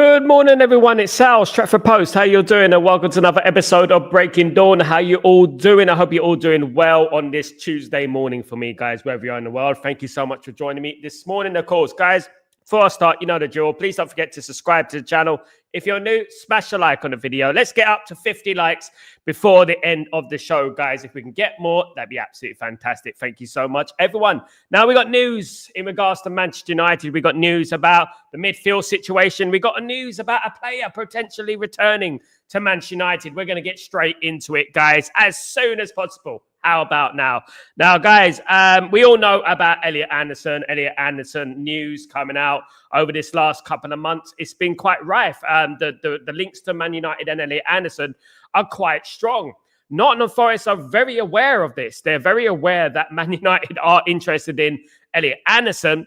Good morning, everyone. It's Sal, Stretford Post. How you doing? And welcome to another episode of Breaking Dawn. How you all doing? I hope you're all doing well on this Tuesday morning for me, guys, wherever you are in the world. Thank you so much for joining me this morning. Of course, guys, before I start, you know the drill. Please don't forget to subscribe to the channel. If you're new, smash a like on the video. Let's get up to 50 likes before the end of the show, guys. If we can get more, that'd be absolutely fantastic. Thank you so much, everyone. Now, we got news in regards to Manchester United. We got news about the midfield situation. We got news about a player potentially returning to Manchester United. We're going to get straight into it, guys, as soon as possible. How about now? Now, guys, we all know about Elliot Anderson. Elliot Anderson news coming out over this last couple of months. It's been quite rife. The links to Man United and Elliot Anderson are quite strong. Nottingham Forest are very aware of this. They're very aware that Man United are interested in Elliot Anderson,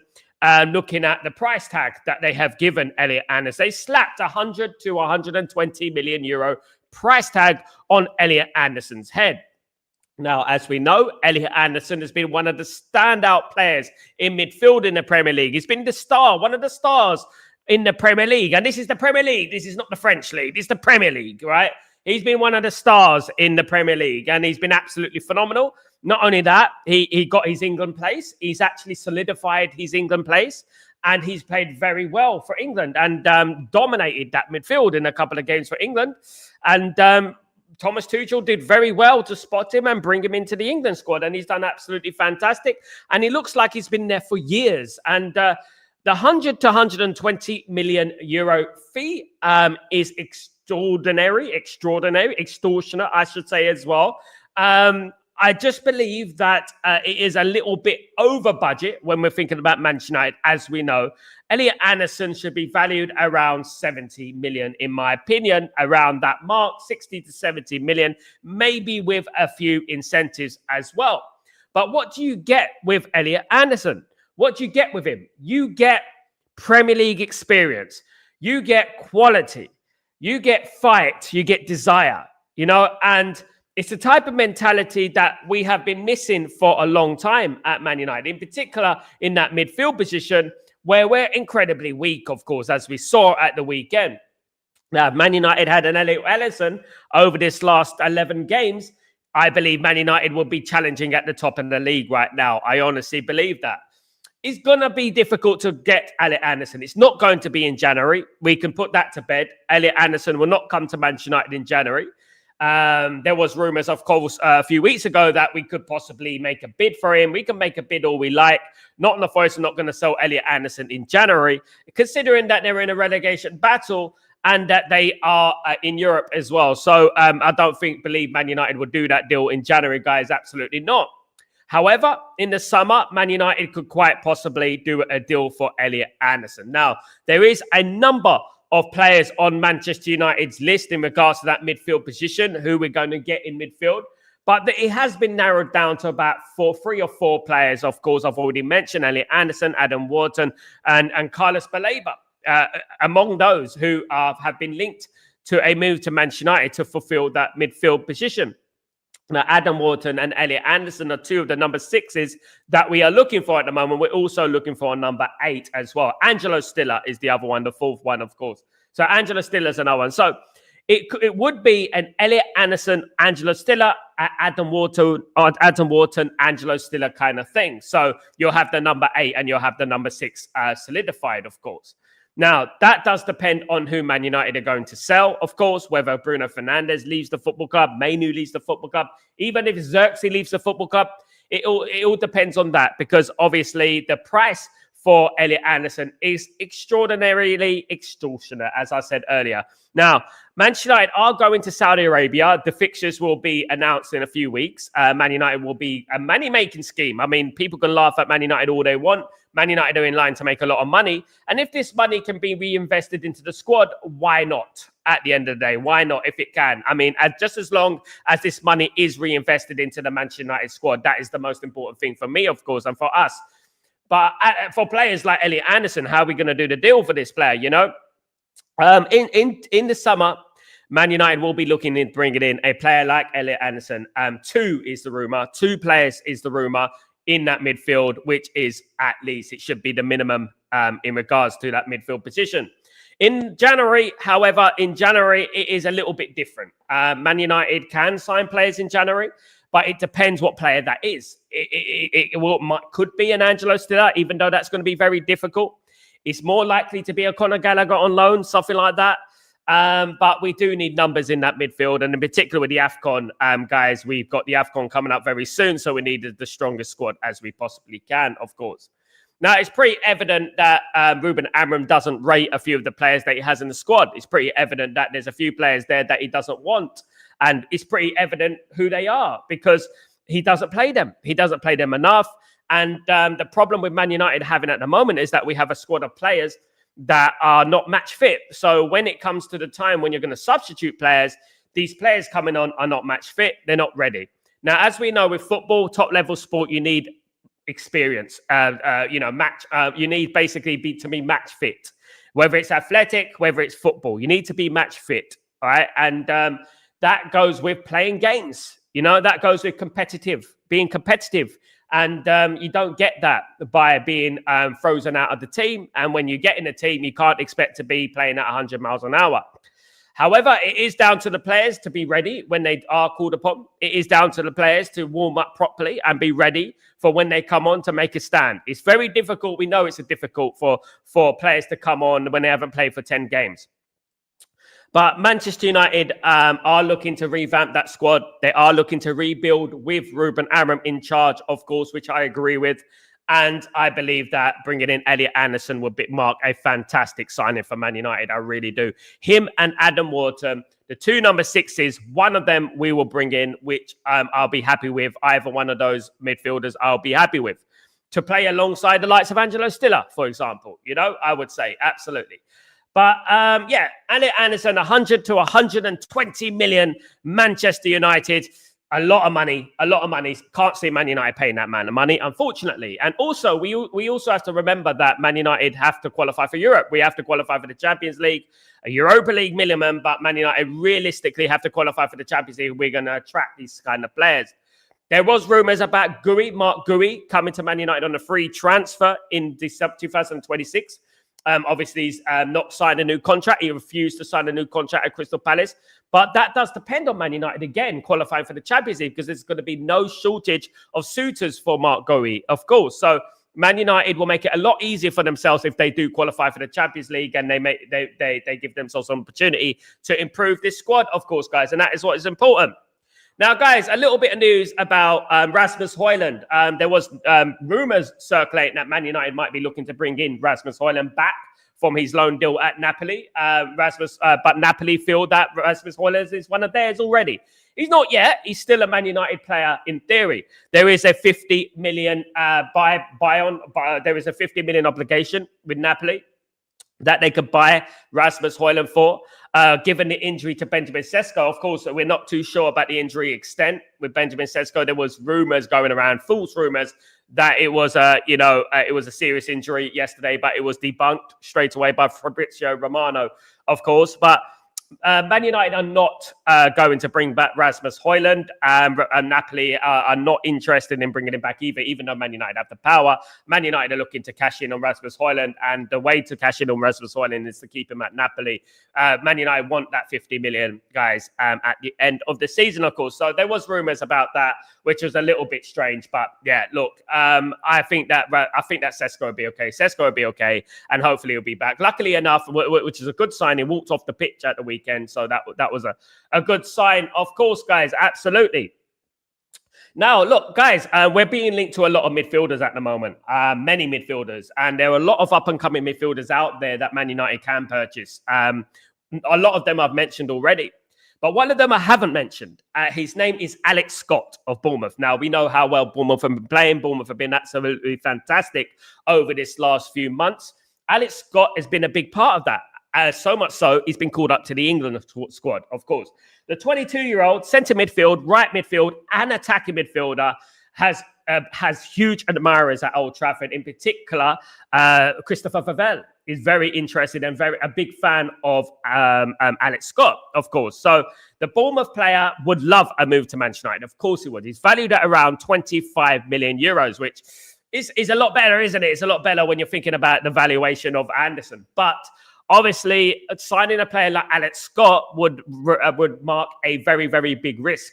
looking at the price tag that they have given Elliot Anderson. They slapped 100 to 120 million euro price tag on Elliot Anderson's head. Now, as we know, Elliot Anderson has been one of the standout players in midfield in the Premier League. He's been the star, one of the stars in the Premier League. And this is the Premier League. This is not the French League. It's the Premier League, right? He's been one of the stars in the Premier League, and he's been absolutely phenomenal. Not only that, he got his England place. He's actually solidified his England place, and he's played very well for England and dominated that midfield in a couple of games for England. And Thomas Tuchel did very well to spot him and bring him into the England squad, and he's done absolutely fantastic. And he looks like he's been there for years. And the 100 to 120 million euro fee is extraordinary, extortionate, I should say as well. I just believe that it is a little bit over budget when we're thinking about Manchester United, as we know. Elliot Anderson should be valued around 70 million, in my opinion, around that mark, 60 to 70 million, maybe with a few incentives as well. But what do you get with Elliot Anderson? What do you get with him? You get Premier League experience. You get quality. You get fight. You get desire, you know, and it's the type of mentality that we have been missing for a long time at Man United, in particular in that midfield position where we're incredibly weak, of course, as we saw at the weekend. Now, Man United had an Elliot Anderson over this last 11 games. I believe Man United will be challenging at the top of the league right now. I honestly believe that. It's going to be difficult to get Elliot Anderson. It's not going to be in January. We can put that to bed. Elliot Anderson will not come to Manchester United in January. There was rumors, of course, a few weeks ago that we could possibly make a bid for him. We can make a bid all we like. Nottingham Forest are not going to sell Elliot Anderson in January, considering that they're in a relegation battle and that they are in Europe as well. So I don't believe Man United would do that deal in January, guys. Absolutely not. However, in the summer, Man United could quite possibly do a deal for Elliot Anderson. Now, there is a number of players on Manchester United's list in regards to that midfield position, who we're going to get in midfield. But it has been narrowed down to about three or four players. Of course, I've already mentioned Elliot Anderson, Adam Wharton, and Carlos Baleba, among those who have been linked to a move to Manchester United to fulfill that midfield position. Now, Adam Wharton and Elliot Anderson are two of the number 6s that we are looking for at the moment. We're also looking for a number 8 as well. Angelo Stiller is the other one, the 4th one, of course. So Angelo Stiller is another one. So it would be an Elliot Anderson, Angelo Stiller, Adam Wharton, Angelo Stiller kind of thing. So you'll have the number 8 and you'll have the number 6 solidified, of course. Now, that does depend on who Man United are going to sell, of course, whether Bruno Fernandes leaves the football club, Mainu leaves the football club, even if Xerxes leaves the football club, it all depends on that, because obviously the price for Elliot Anderson is extraordinarily extortionate, as I said earlier. Now, Manchester United are going to Saudi Arabia. The fixtures will be announced in a few weeks. Man United will be a money-making scheme. I mean, people can laugh at Man United all they want. Man United are in line to make a lot of money. And if this money can be reinvested into the squad, why not? At the end of the day, why not if it can? I mean, just as long as this money is reinvested into the Manchester United squad, that is the most important thing for me, of course, and for us. But for players like Elliot Anderson, how are we going to do the deal for this player, you know? In the summer, Man United will be looking in bringing in a player like Elliot Anderson. 2 is the rumor. 2 players is the rumor in that midfield, which is at least, it should be the minimum in regards to that midfield position. In January, however, it is a little bit different. Man United can sign players in January, but it depends what player that is. Could be an Angelo Stiller, even though that's going to be very difficult. It's more likely to be a Conor Gallagher on loan, something like that. But we do need numbers in that midfield, and in particular with the AFCON, guys, we've got the AFCON coming up very soon, so we needed the strongest squad as we possibly can, of course. Now, it's pretty evident that Ruben Amorim doesn't rate a few of the players that he has in the squad. It's pretty evident that there's a few players there that he doesn't want. And it's pretty evident who they are because he doesn't play them. He doesn't play them enough. And the problem with Man United having at the moment is that we have a squad of players that are not match fit. So when it comes to the time when you're going to substitute players, these players coming on are not match fit. They're not ready. Now, as we know with football, top level sport, you need experience, you need basically to be match fit, whether it's athletic, whether it's football, you need to be match fit. All right. And that goes with playing games, that goes with being competitive. And you don't get that by being frozen out of the team. And when you get in a team, you can't expect to be playing at 100 miles an hour. However, it is down to the players to be ready when they are called upon. It is down to the players to warm up properly and be ready for when they come on to make a stand. It's very difficult. We know it's difficult for players to come on when they haven't played for 10 games. But Manchester United are looking to revamp that squad. They are looking to rebuild with Ruben Amorim in charge, of course, which I agree with. And I believe that bringing in Elliot Anderson would mark a fantastic signing for Man United. I really do. Him and Adam Wharton, the two number sixes, one of them we will bring in, which I'll be happy with. Either one of those midfielders I'll be happy with. To play alongside the likes of Angelo Stiller, for example. I would say, absolutely. But Elliot Anderson, 100 to 120 million, Manchester United. A lot of money. Can't see Man United paying that amount of money, unfortunately. And also, we also have to remember that Man United have to qualify for Europe. We have to qualify for the Champions League, a Europa League minimum, but Man United realistically have to qualify for the Champions League. We're going to attract these kind of players. There was rumours about Mark Gui, coming to Man United on a free transfer in December 2026. Obviously, he's not signed a new contract. He refused to sign a new contract at Crystal Palace. But that does depend on Man United, again, qualifying for the Champions League, because there's going to be no shortage of suitors for Mark Gui, of course. So Man United will make it a lot easier for themselves if they do qualify for the Champions League and they give themselves an opportunity to improve this squad, of course, guys. And that is what is important. Now, guys, a little bit of news about Rasmus Højlund. There was rumours circulating that Man United might be looking to bring in Rasmus Højlund back from his loan deal at Napoli. But Napoli feel that Rasmus Højlund is one of theirs already. He's not yet. He's still a Man United player in theory. There is a 50 million there is a 50 million obligation with Napoli that they could buy Rasmus Højlund for. Given the injury to Benjamin Sesko, of course, we're not too sure about the injury extent with Benjamin Sesko. There was rumours going around, false rumours, that it was a serious injury yesterday, but it was debunked straight away by Fabrizio Romano, of course. But Man United are not going to bring back Rasmus Højlund. And Napoli are not interested in bringing him back either, even though Man United have the power. Man United are looking to cash in on Rasmus Højlund, and the way to cash in on Rasmus Højlund is to keep him at Napoli. Man United want that 50 million, guys, at the end of the season, of course. So there was rumours about that, which was a little bit strange. But yeah, look, I think that Sesko will be okay. Sesko will be okay, and hopefully he'll be back. Luckily enough, which is a good sign, he walked off the pitch at the weekend, so that was a good sign, of course, guys. Absolutely. Now, look, guys, we're being linked to a lot of midfielders at the moment, many midfielders, and there are a lot of up-and-coming midfielders out there that Man United can purchase. A lot of them I've mentioned already, but one of them I haven't mentioned. His name is Alex Scott of Bournemouth. Now, we know how well Bournemouth have been playing. Bournemouth have been absolutely fantastic over this last few months. Alex Scott has been a big part of that. So much so, he's been called up to the England squad, of course. The 22-year-old centre midfield, right midfield, and attacking midfielder has huge admirers at Old Trafford. In particular, Christopher Favell is very interested and a big fan of Alex Scott, of course. So the Bournemouth player would love a move to Manchester United. Of course he would. He's valued at around 25 million euros, which is a lot better, isn't it? It's a lot better when you're thinking about the valuation of Anderson. But Obviously, signing a player like Alex Scott would mark a very, very big risk,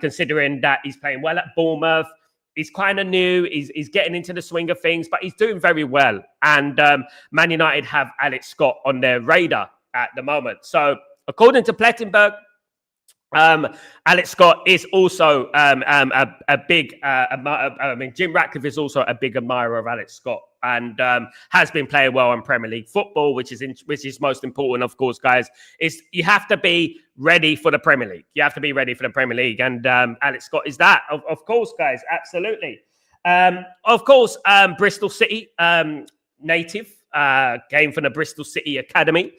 considering that he's playing well at Bournemouth. He's kind of new. He's getting into the swing of things, but he's doing very well. And Man United have Alex Scott on their radar at the moment. So according to Plettenberg, Alex Scott is also a big. Jim Ratcliffe is also a big admirer of Alex Scott, and has been playing well in Premier League football, which is most important, of course, guys. Is you have to be ready for the Premier League. You have to be ready for the Premier League, and Alex Scott is that, of course, guys. Absolutely. Of course, Bristol City native, came from the Bristol City Academy.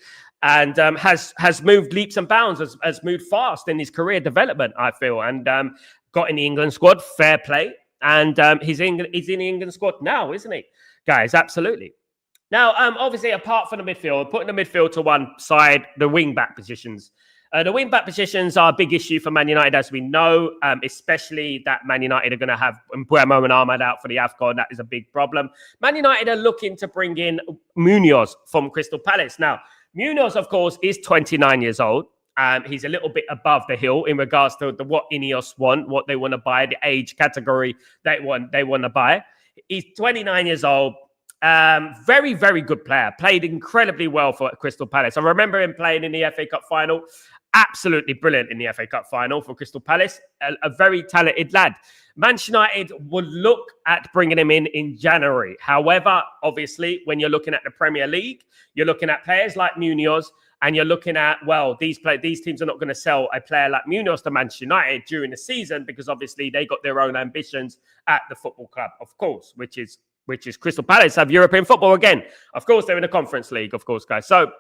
And has moved leaps and bounds, has moved fast in his career development, I feel, and got in the England squad, fair play. And he's in the England squad now, isn't he, guys? Absolutely. Now, obviously, apart from the midfield, putting the midfield to one side, the wing-back positions. The wing-back positions are a big issue for Man United, as we know, especially that Man United are going to have Mbeumo and Ahmad out for the AFCON. That is a big problem. Man United are looking to bring in Munoz from Crystal Palace. Now, Munoz, of course, is 29 years old. He's a little bit above the hill in regards to what Ineos want, what they want to buy, the age category they want to buy. He's 29 years old. Very, very good player. Played incredibly well for Crystal Palace. I remember him playing in the FA Cup final. Absolutely brilliant in the FA Cup final for Crystal Palace. A very talented lad. Manchester United would look at bringing him in January. However, obviously, when you're looking at the Premier League, you're looking at players like Munoz, and you're looking at, well, these teams are not going to sell a player like Munoz to Manchester United during the season, because obviously they got their own ambitions at the football club, of course, which is Crystal Palace have European football again. Of course, they're in the Conference League, of course, guys. So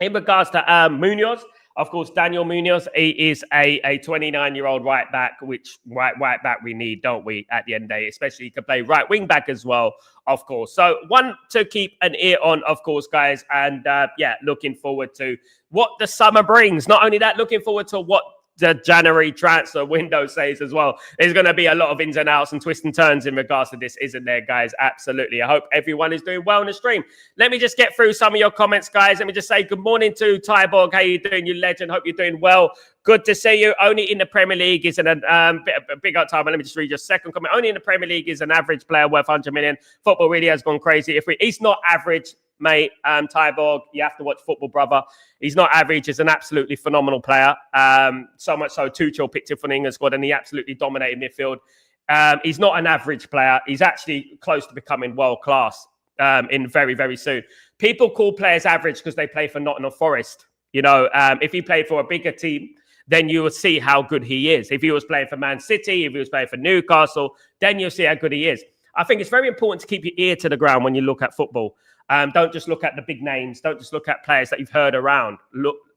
in regards to Munoz, of course, Daniel Munoz, he is a 29-year-old right back, which right back we need, don't we, at the end of the day? Especially he can play right wing back as well, of course. So one to keep an ear on, of course, guys. And looking forward to what the summer brings. Not only that, looking forward to what the January transfer window says as well. There's going to be a lot of ins and outs and twists and turns in regards to this, isn't there, guys? Absolutely. I hope everyone is doing well on the stream. Let me just get through some of your comments, guys. Let me just say good morning to Tyborg. How you doing, you legend? Hope you're doing well. Good to see you. Only in the Premier League is a big up time. Let me just read your second comment. Only in the Premier League is an average player worth 100 million. Football really has gone crazy. He's not average, mate, Tyborg, you have to watch football, brother. He's not average. He's an absolutely phenomenal player. So much so, Tuchel picked him for the England squad, and he absolutely dominated midfield. He's not an average player. He's actually close to becoming world class in very, very soon. People call players average because they play for Nottingham Forest. You know, if he played for a bigger team, then you will see how good he is. If he was playing for Man City, if he was playing for Newcastle, then you'll see how good he is. I think it's very important to keep your ear to the ground when you look at football. Don't just look at the big names. Don't just look at players that you've heard around.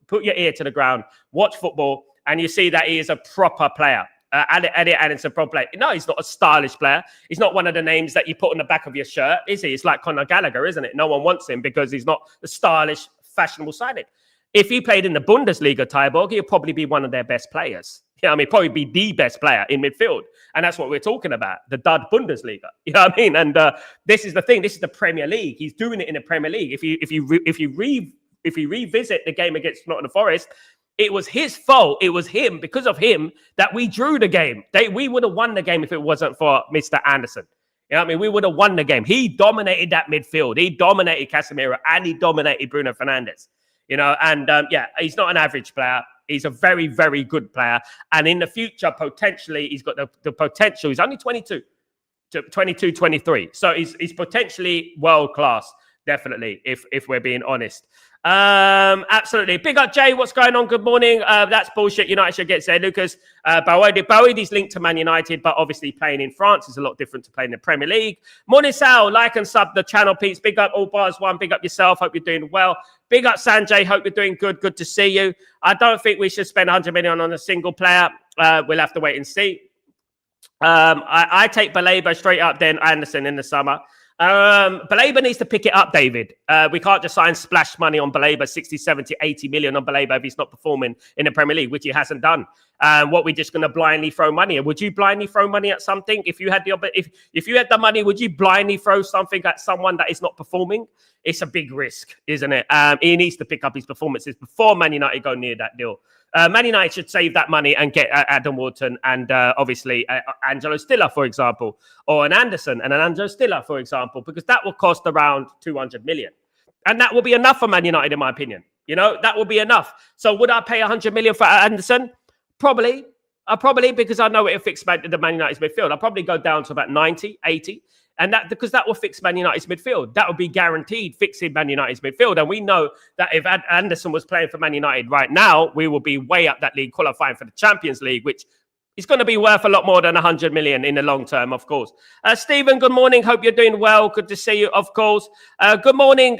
Put your ear to the ground. Watch football, and you see that he is a proper player. Elliot Allen's a proper player. No, he's not a stylish player. He's not one of the names that you put on the back of your shirt, is he? It's like Conor Gallagher, isn't it? No one wants him because he's not the stylish, fashionable sided. If he played in the Bundesliga, Tyborg, he'll probably be one of their best players. You know what I mean? Probably be the best player in midfield. And that's what we're talking about, the dud Bundesliga. You know what I mean? And this is the thing. This is the Premier League. He's doing it in the Premier League. If you revisit the game against Nottingham Forest, it was his fault. It was him, because of him, that we drew the game. We would have won the game if it wasn't for Mr. Anderson. You know what I mean? We would have won the game. He dominated that midfield. He dominated Casemiro, and he dominated Bruno Fernandes. You know, and he's not an average player. He's a very, very good player. And in the future, potentially, he's got the potential. He's only 22, 23. So he's potentially world class, definitely, if we're being honest. Absolutely. Big up, Jay. What's going on? Good morning. That's bullshit. United should get said. Lucas, Bowedy's linked to Man United, but obviously playing in France is a lot different to playing in the Premier League. Morning, Sal. Like and sub the channel, Pete's. Big up All Bars One. Big up yourself. Hope you're doing well. Big up, Sanjay. Hope you're doing good. Good to see you. I don't think we should spend 100 million on a single player. We'll have to wait and see. I take Baleba straight up, then Anderson in the summer. Baleba needs to pick it up, David. We can't just sign splash money on Baleba, 60, 70, 80 million on Baleba if he's not performing in the Premier League, which he hasn't done. What we're just going to blindly throw money at? Would you blindly throw money at something if you had if you had the money? Would you blindly throw something at someone that is not performing? It's a big risk, isn't it? He needs to pick up his performances before Man United go near that deal. Man United should save that money and get Adam Wharton and obviously Angelo Stiller, for example, or an Anderson and an Angelo Stiller, for example, because that will cost around 200 million. And that will be enough for Man United, in my opinion. You know, that will be enough. So would I pay 100 million for Anderson? Probably. Probably, because I know it'll fix the Man United's midfield. I'll probably go down to about 90, 80. And that because that will fix Man United's midfield. That will be guaranteed fixing Man United's midfield. And we know that if Anderson was playing for Man United right now, we will be way up that league, qualifying for the Champions League, which is going to be worth a lot more than 100 million in the long term, of course. Stephen, good morning. Hope you're doing well. Good to see you, of course. Good morning,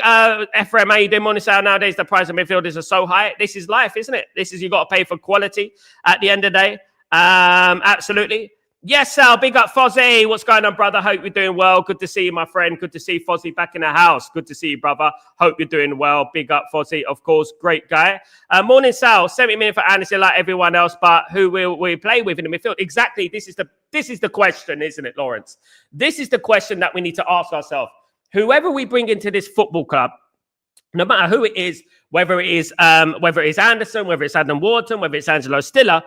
Ephraim. How you doing? Morning, Sal. Nowadays, the price of midfielders are so high. This is life, isn't it? This is, you got to pay for quality at the end of the day. Absolutely. Yes, Sal, big up Fozzie. What's going on, brother? Hope you're doing well. Good to see you, my friend. Good to see Fozzie back in the house. Good to see you, brother. Hope you're doing well. Big up Fozzie, of course. Great guy. Morning, Sal. 70 minutes for Anderson like everyone else, but who will we play with in the midfield? Exactly. This is the question, isn't it, Lawrence? This is the question that we need to ask ourselves. Whoever we bring into this football club, no matter who it is, whether it is Anderson, whether it's Adam Wharton, whether it's Angelo Stiller,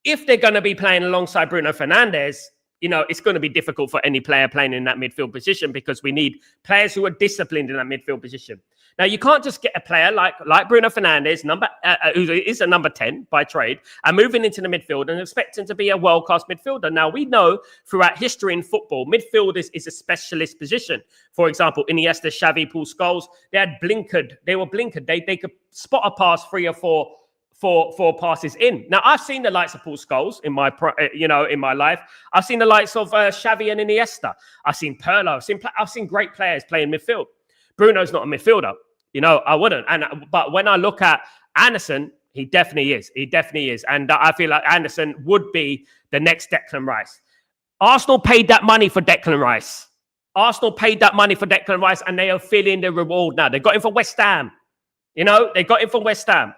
if they're going to be playing alongside Bruno Fernandes, you know, it's going to be difficult for any player playing in that midfield position because we need players who are disciplined in that midfield position. Now, you can't just get a player like Bruno Fernandes, who is a number 10 by trade, and moving into the midfield and expect him to be a world-class midfielder. Now, we know throughout history in football, midfield is a specialist position. For example, Iniesta, Xavi, Paul Scholes, they were blinkered. They could spot a pass 3 or 4 passes in. Now, I've seen the likes of Paul Scholes in my life. I've seen the likes of Xavi and Iniesta. I've seen Pirlo. I've seen great players playing midfield. Bruno's not a midfielder. You know, I wouldn't. But when I look at Anderson, he definitely is. He definitely is. And I feel like Anderson would be the next Declan Rice. Arsenal paid that money for Declan Rice. And they are feeling the reward now. They got him for West Ham. You know, they got him for West Ham.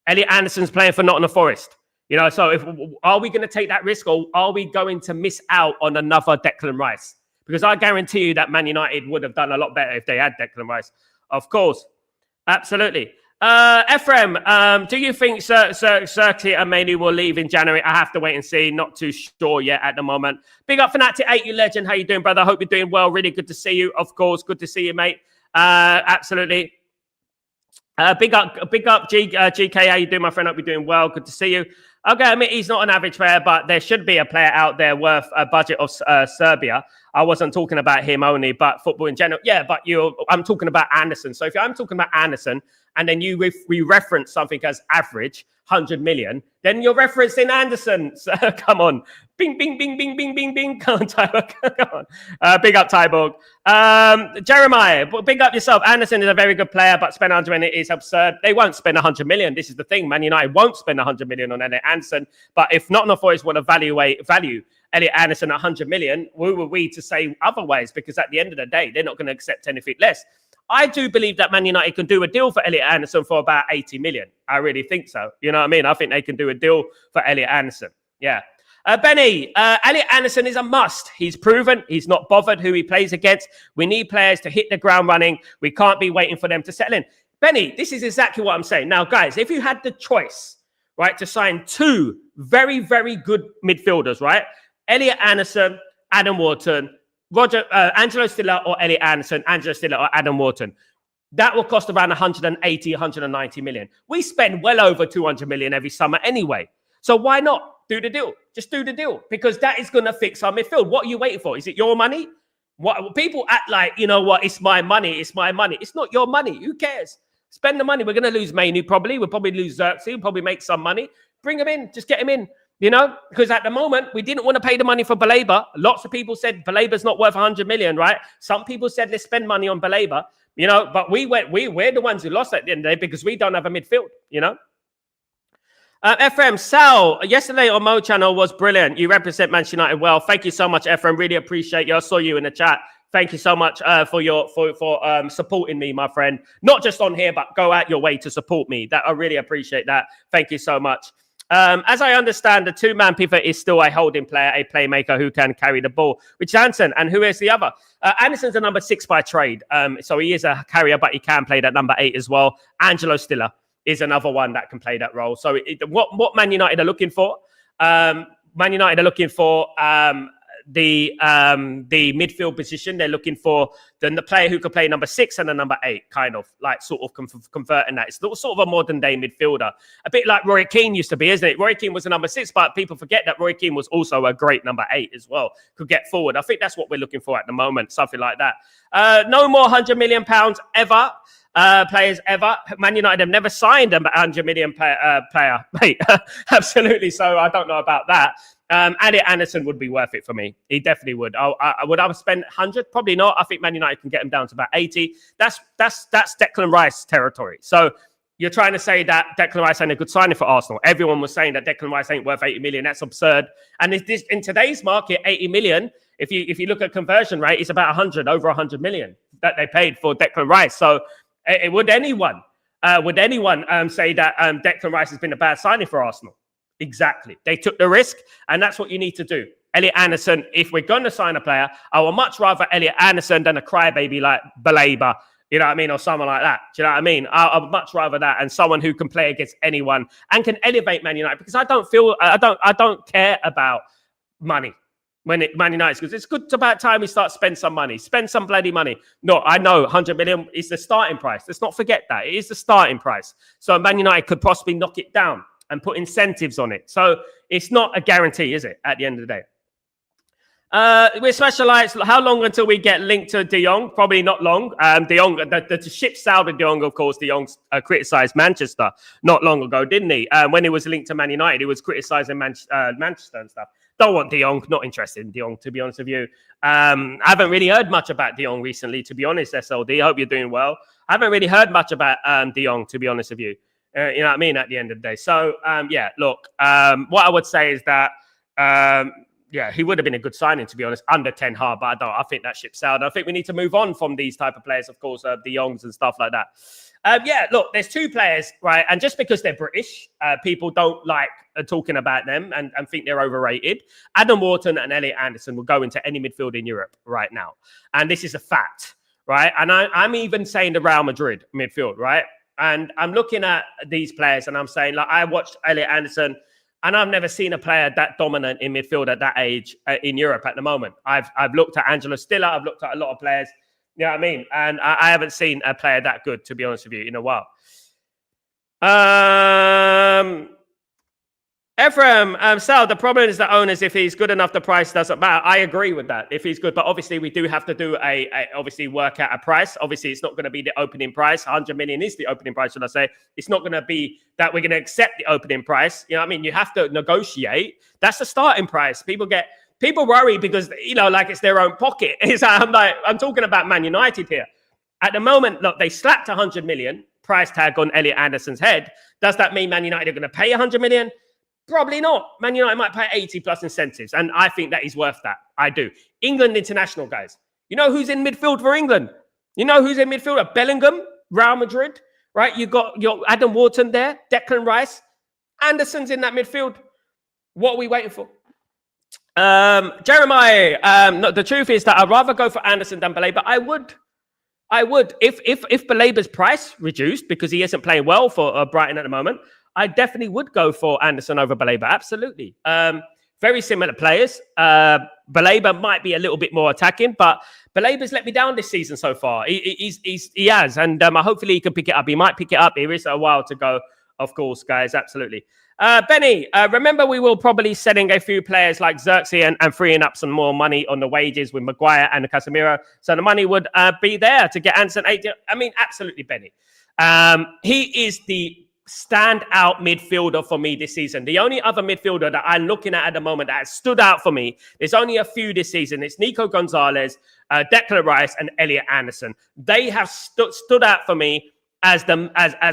Elliot Anderson's playing for Nottingham Forest. You know, so are we going to take that risk, or are we going to miss out on another Declan Rice? Because I guarantee you that Man United would have done a lot better if they had Declan Rice. Of course. Absolutely. Ephraim, do you think Xerxes and Manu will leave in January? I have to wait and see. Not too sure yet at the moment. Big up Fanatic 8, you legend. How you doing, brother? Hope you're doing well. Really good to see you. Of course. Good to see you, mate. Absolutely. Big up, GK. How you doing, my friend? Hope you're doing well. Good to see you. Okay, I mean, he's not an average player, but there should be a player out there worth a budget of Serbia. I wasn't talking about him only, but football in general. Yeah, but I'm talking about Anderson. So if I'm talking about Anderson, and then you reference something as average, 100 million, then you're referencing Anderson. So, come on. Bing, bing, bing, bing, bing, bing, bing. Come on, Tyborg. Come on. Big up, Tyborg. Jeremiah, big up yourself. Anderson is a very good player, but spend 100 million is absurd. They won't spend 100 million. This is the thing. Man United won't spend 100 million on Elliot Anderson. But if Nottingham Forest want to value Elliot Anderson at 100 million, who were we to say otherwise? Because at the end of the day, they're not going to accept anything less. I do believe that Man United can do a deal for Elliot Anderson for about 80 million. I really think so. You know what I mean? I think they can do a deal for Elliot Anderson. Yeah. Benny, Elliot Anderson is a must. He's proven. He's not bothered who he plays against. We need players to hit the ground running. We can't be waiting for them to settle in. Benny, this is exactly what I'm saying. Now, guys, if you had the choice, right, to sign 2 very, very good midfielders, right? Elliot Anderson, Adam Wharton, Angelo Stiller or Elliot Anderson, Angelo Stiller or Adam Wharton. That will cost around 180, 190 million. We spend well over 200 million every summer anyway. So why not do the deal? Just do the deal, because that is going to fix our midfield. What are you waiting for? Is it your money? What people act like, you know what, it's my money, it's my money. It's not your money. Who cares? Spend the money. We're going to lose Manu probably. We'll probably lose Xerxes. We'll probably make some money. Bring him in. Just get him in. You know, because at the moment, we didn't want to pay the money for Baleba. Lots of people said Baleba's not worth 100 million, right? Some people said, let's spend money on Baleba, you know, but we're the ones who lost at the end of the day because we don't have a midfield, you know. Ephraim, Sal, yesterday on Mo Channel was brilliant. You represent Manchester United well. Thank you so much, Ephraim. Really appreciate you. I saw you in the chat. Thank you so much for supporting me, my friend. Not just on here, but go out your way to support me. That I really appreciate that. Thank you so much. As I understand, the two-man pivot is still a holding player, a playmaker who can carry the ball, which is Anderson. And who is the other? Anderson's a number 6 by trade. So he is a carrier, but he can play that number 8 as well. Angelo Stiller is another one that can play that role. So what Man United are looking for? Man United are looking for the midfield position. They're looking for the player who could play number 6 and the number 8, kind of like sort of converting that. It's sort of a modern day midfielder, a bit like Roy Keane used to be, isn't it? Roy Keane was a number 6, but people forget that Roy Keane was also a great number 8 as well. Could get forward. I think that's what we're looking for at the moment, something like that. No more £100 million ever. Players ever. Man United have never signed a 100 million player. Mate, absolutely. So I don't know about that. Elliot Anderson would be worth it for me. He definitely would. Would I spend 100? Probably not. I think Man United can get him down to about 80. That's Declan Rice territory. So you're trying to say that Declan Rice ain't a good signing for Arsenal. Everyone was saying that Declan Rice ain't worth 80 million. That's absurd. And in today's market, 80 million, if you look at conversion rate, it's about over 100 million that they paid for Declan Rice. So would anyone say that Declan Rice has been a bad signing for Arsenal? Exactly. They took the risk, and that's what you need to do. Elliot Anderson, if we're going to sign a player, I would much rather Elliot Anderson than a crybaby like Baleba, you know what I mean, or someone like that. Do you know what I mean? I would much rather that, and someone who can play against anyone and can elevate Man United, because I don't care about money. Man United, because it's good about time we start spend some money. Spend some bloody money. No, I know 100 million is the starting price. Let's not forget that. It is the starting price. So Man United could possibly knock it down and put incentives on it. So it's not a guarantee, is it, at the end of the day? We're specialized. How long until we get linked to De Jong? Probably not long. De Jong, the ship sailed with De Jong, of course. De Jong criticised Manchester not long ago, didn't he? When he was linked to Man United, he was criticising Manchester and stuff. Don't want De Jong. Not interested in De Jong, to be honest with you. I haven't really heard much about De Jong recently, to be honest, SLD. I hope you're doing well. I haven't really heard much about De Jong, to be honest with you. You know what I mean? At the end of the day. So, yeah, look, what I would say is that, yeah, he would have been a good signing, to be honest, under Ten Hag, but I think that ship sailed. I think we need to move on from these type of players, of course, De Jongs and stuff like that. Yeah, look, there's 2 players, right? And just because they're British, people don't like talking about them and think they're overrated. Adam Wharton and Elliot Anderson will go into any midfield in Europe right now. And this is a fact, right? And I'm even saying the Real Madrid midfield, right? And I'm looking at these players and I'm saying, like, I watched Elliot Anderson and I've never seen a player that dominant in midfield at that age in Europe at the moment. I've looked at Angelo Stiller. I've looked at a lot of players. You know what I mean? And I haven't seen a player that good, to be honest with you, in a while. Ephraim, Sal, the problem is the owners. If he's good enough, the price doesn't matter. I agree with that. If he's good, but obviously we do have to do obviously work out a price. Obviously, it's not going to be the opening price. 100 million is the opening price, should I say? It's not going to be that we're going to accept the opening price. You know what I mean? You have to negotiate. That's the starting price. People worry because, you know, like it's their own pocket. I'm talking about Man United here. At the moment, look, they slapped 100 million price tag on Elliot Anderson's head. Does that mean Man United are going to pay 100 million? Probably not. Man United might pay 80 plus incentives, and I think that is worth that. I do. England international, guys. You know who's in midfield for England? You know who's in midfield? Bellingham, Real Madrid, right? You got your Adam Wharton there, Declan Rice, Anderson's in that midfield. What are we waiting for? Jeremiah, no, the truth is that I'd rather go for Anderson than Baleba. I would. If Baleba's price reduced because he isn't playing well for Brighton at the moment, I definitely would go for Anderson over Baleba. Absolutely. Very similar players. Baleba might be a little bit more attacking, but Baleba's let me down this season so far. He has, and hopefully he can pick it up. He might pick it up. There is a while to go, of course, guys. Absolutely. Benny, remember we will probably selling a few players like Xerxes and freeing up some more money on the wages with Maguire and Casemiro. So the money would be there to get Anderson 80. I mean, absolutely, Benny. He is the standout midfielder for me this season. The only other midfielder that I'm looking at the moment that has stood out for me, there's only a few this season. It's Nico Gonzalez, Declan Rice, and Elliot Anderson. They have stood out for me as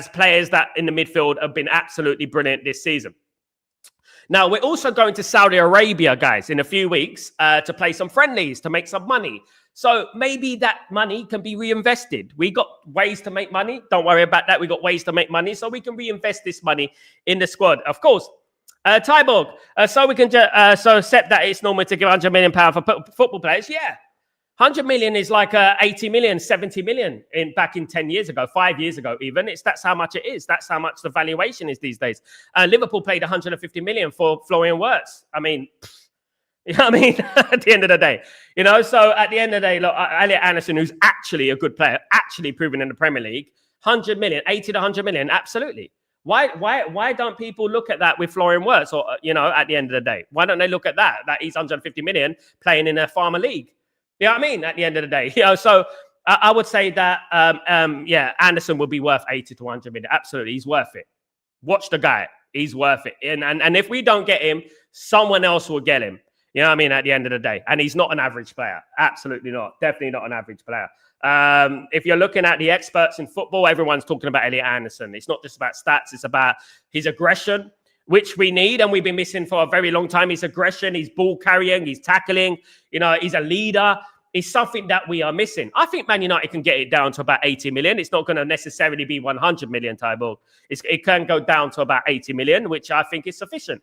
players that in the midfield have been absolutely brilliant this season. Now, we're also going to Saudi Arabia, guys, in a few weeks to play some friendlies, to make some money. So maybe that money can be reinvested. We got ways to make money. Don't worry about that. We got ways to make money, so we can reinvest this money in the squad. Of course, Tyborg, so we can so accept that it's normal to give £100 million for football players. Yeah. 100 million is like 80 million, 70 million back in 10 years ago, 5 years ago even. That's how much it is. That's how much the valuation is these days. Liverpool paid 150 million for Florian Wirtz. I mean, you know what I mean? At the end of the day, so at the end of the day, look, Elliot Anderson, who's actually a good player, actually proven in the Premier League, 100 million, 80 to 100 million, absolutely. Why don't people look at that with Florian Wirtz? Or, at the end of the day, why don't they look at that he's 150 million playing in a farmer league? You know what I mean? At the end of the day, so I would say that, Anderson will be worth 80 to 100 million. Absolutely. He's worth it. Watch the guy. He's worth it. And if we don't get him, someone else will get him. You know what I mean? At the end of the day. And he's not an average player. Absolutely not. Definitely not an average player. If you're looking at the experts in football, everyone's talking about Elliot Anderson. It's not just about stats. It's about his aggression, which we need and we've been missing for a very long time. His aggression, his ball carrying, his tackling, he's a leader. It's something that we are missing. I think Man United can get it down to about 80 million. It's not going to necessarily be 100 million, Tyborg. It can go down to about 80 million, which I think is sufficient.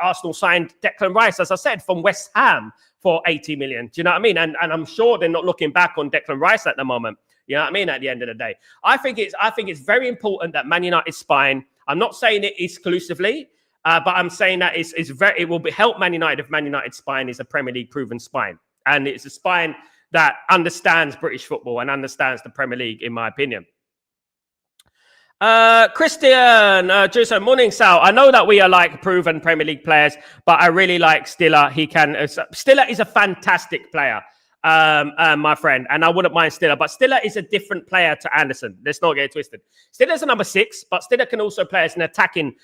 Arsenal signed Declan Rice, as I said, from West Ham for 80 million. Do you know what I mean? And I'm sure they're not looking back on Declan Rice at the moment. You know what I mean? At the end of the day, I think it's very important that Man United spine. I'm not saying it exclusively, but I'm saying that it will help Man United if Man United's spine is a Premier League proven spine. And it's a spine that understands British football and understands the Premier League, in my opinion. Christian, Juso, morning, Sal. I know that we are like proven Premier League players, but I really like Stiller. Stiller is a fantastic player, my friend, and I wouldn't mind Stiller. But Stiller is a different player to Anderson. Let's not get it twisted. Stiller's a number 6, but Stiller can also play as an attacking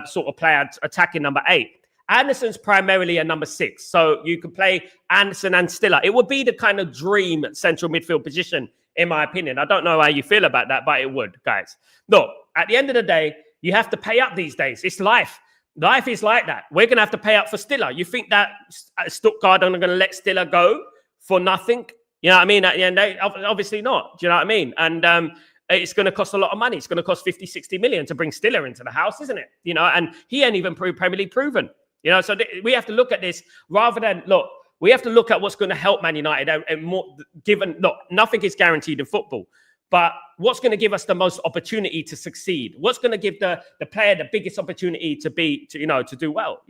sort of player, attacking number 8. Anderson's primarily a number 6, so you can play Anderson and Stiller. It would be the kind of dream central midfield position, in my opinion. I don't know how you feel about that, but it would, guys. Look, at the end of the day, you have to pay up these days. It's life. Life is like that. We're going to have to pay up for Stiller. You think that Stuttgart are going to let Stiller go for nothing? You know what I mean? At the end of the day, obviously not. Do you know what I mean? And it's going to cost a lot of money. It's going to cost 50, 60 million to bring Stiller into the house, isn't it? And he ain't even Premier League proven. So we have to look at this rather than we have to look at what's going to help Man United and more given, nothing is guaranteed in football, but what's going to give us the most opportunity to succeed? What's going to give the player the biggest opportunity to do well,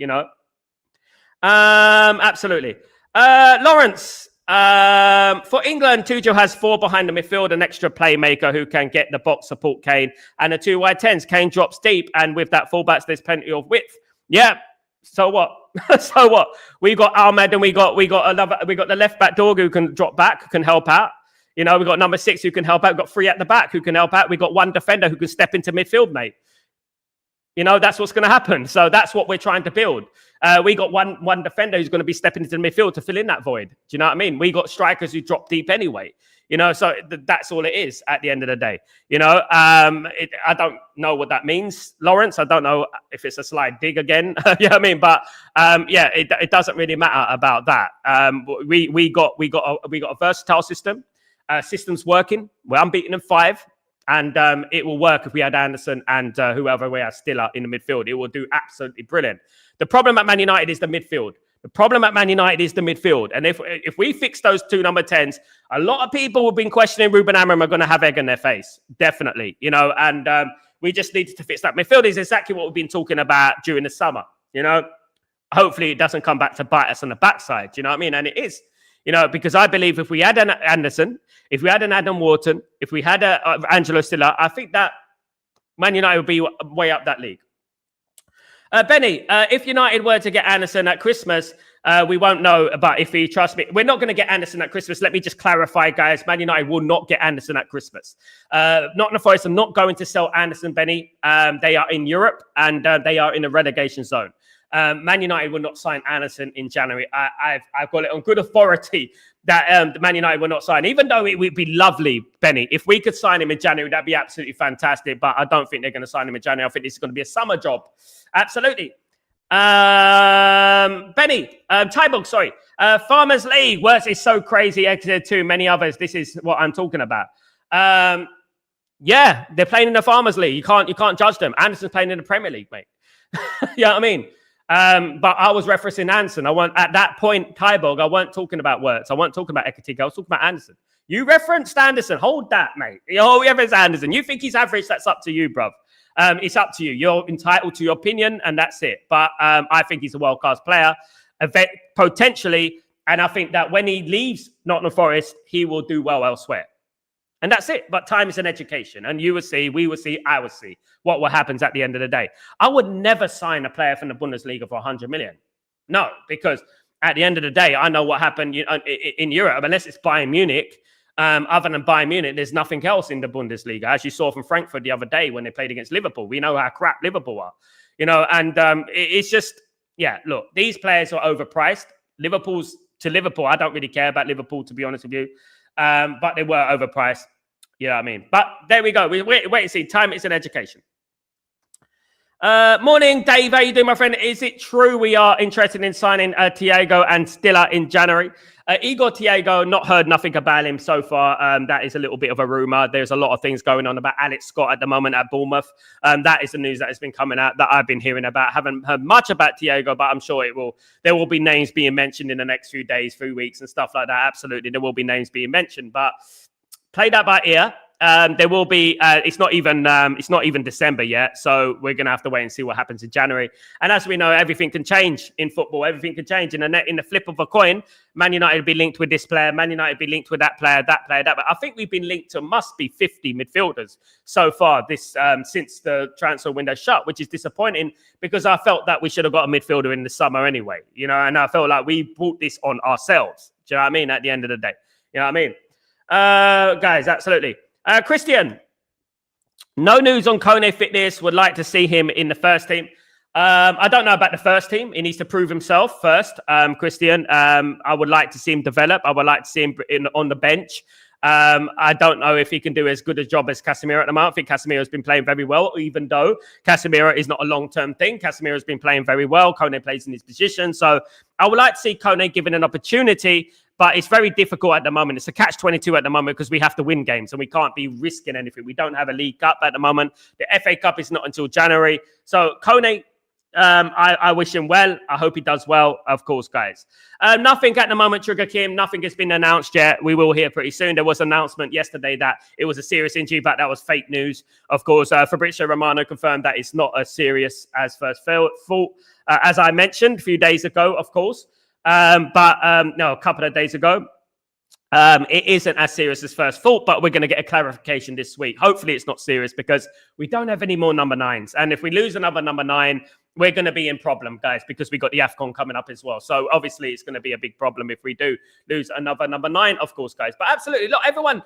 Absolutely. Lawrence, for England, Tuchel has 4 behind the midfield, an extra playmaker who can get the box, support Kane, and the 2 wide 10s. Kane drops deep, and with that fullbacks, there's plenty of width. Yeah. So what? So what? We got Ahmed and we got the left back dog who can drop back, who can help out. We got number 6 who can help out. We've got 3 at the back who can help out. We got 1 defender who can step into midfield, mate. That's what's going to happen. So that's what we're trying to build. We got one defender who's going to be stepping into the midfield to fill in that void. Do you know what I mean? We got strikers who drop deep anyway. So that's all it is at the end of the day. I don't know what that means, Lawrence. I don't know if it's a slight dig again. You know what I mean? But it doesn't really matter about that. We got a versatile system. System's working. We're unbeaten in 5. And it will work if we had Anderson and whoever we have Stiller in the midfield. It will do absolutely brilliant. The problem at Man United is the midfield. And if we fix those 2 number 10s, a lot of people have been questioning Ruben Amorim are going to have egg on their face. Definitely, and we just need to fix that. Midfield is exactly what we've been talking about during the summer, Hopefully it doesn't come back to bite us on the backside, you know what I mean? And it is, because I believe if we had an Anderson, if we had an Adam Wharton, if we had Angelo Stiller, I think that Man United would be way up that league. Benny, if United were to get Anderson at Christmas, we won't know about if he trusts me. We're not going to get Anderson at Christmas. Let me just clarify, guys. Man United will not get Anderson at Christmas. Nottingham Forest are not going to sell Anderson, Benny. They are in Europe and they are in a relegation zone. Man United will not sign Anderson in January. I've got it on good authority that Man United will not sign, even though it would be lovely, Benny. If we could sign him in January, that'd be absolutely fantastic. But I don't think they're going to sign him in January. I think this is going to be a summer job. Absolutely. Benny, Tybog, sorry. Farmers League, worse is so crazy, exited to many others. This is what I'm talking about. Yeah, they're playing in the Farmers League. You can't judge them. Anderson's playing in the Premier League, mate. You know what I mean? But I was referencing Anderson. At that point, Tybog, I weren't talking about Wirtz. I weren't talking about Ekatike. I was talking about Anderson. You referenced Anderson. Hold that, mate. You referenced Anderson. You think he's average? That's up to you, bruv. It's up to you. You're entitled to your opinion, and that's it. But I think he's a world-class player, potentially. And I think that when he leaves Nottingham Forest, he will do well elsewhere. And that's it. But time is an education. And you will see, we will see, I will see what happens at the end of the day. I would never sign a player from the Bundesliga for 100 million. No, because at the end of the day, I know what happened in Europe, unless it's Bayern Munich. Other than Bayern Munich, there's nothing else in the Bundesliga, as you saw from Frankfurt the other day when they played against Liverpool. We know how crap Liverpool are, and it's just, yeah, look, these players are overpriced. To Liverpool, I don't really care about Liverpool, to be honest with you, but they were overpriced. You know what I mean? But there we go. Wait and see. Time is an education. Morning, Dave. How you doing, my friend? Is it true we are interested in signing Thiago and Stiller in January? Igor Thiago, not heard nothing about him so far. That is a little bit of a rumor. There's a lot of things going on about Alex Scott at the moment at Bournemouth. That is the news that has been coming out that I've been hearing about. Haven't heard much about Thiago, but I'm sure there will be names being mentioned in the next few days, few weeks and stuff like that. Absolutely, there will be names being mentioned, but play that by ear. There will be. It's not even December yet, so we're gonna have to wait and see what happens in January. And as we know, everything can change in football. Everything can change in the flip of a coin. Man United will be linked with this player. Man United will be linked with that player. That player. But I think we've been linked to must be 50 midfielders so far this since the transfer window shut, which is disappointing because I felt that we should have got a midfielder in the summer anyway. And I felt like we brought this on ourselves. Do you know what I mean? At the end of the day, you know what I mean, guys? Absolutely. Christian, no news on Kone fitness. Would like to see him in the first team. I don't know about the first team. He needs to prove himself first. Christian, I would like to see him develop. I would like to see him on the bench. I don't know if he can do as good a job as Casemiro at the moment. I think Casemiro has been playing very well, even though Casemiro is not a long-term thing. Casemiro has been playing very well. Kone plays in his position. So I would like to see Kone given an opportunity. But it's very difficult at the moment. It's a catch-22 at the moment because we have to win games and we can't be risking anything. We don't have a League Cup at the moment. The FA Cup is not until January. So Kone, I wish him well. I hope he does well, of course, guys. Nothing at the moment, Trigger Kim. Nothing has been announced yet. We will hear pretty soon. There was an announcement yesterday that it was a serious injury, but that was fake news. Of course, Fabrizio Romano confirmed that it's not as serious as first thought. As I mentioned a few days ago, of course. No, a couple of days ago. It isn't as serious as first thought, but we're going to get a clarification this week. Hopefully it's not serious because we don't have any more number 9s. And if we lose another number 9, we're going to be in problem, guys, because we got the AFCON coming up as well. So obviously it's going to be a big problem if we do lose another number 9, of course, guys. But absolutely, look, everyone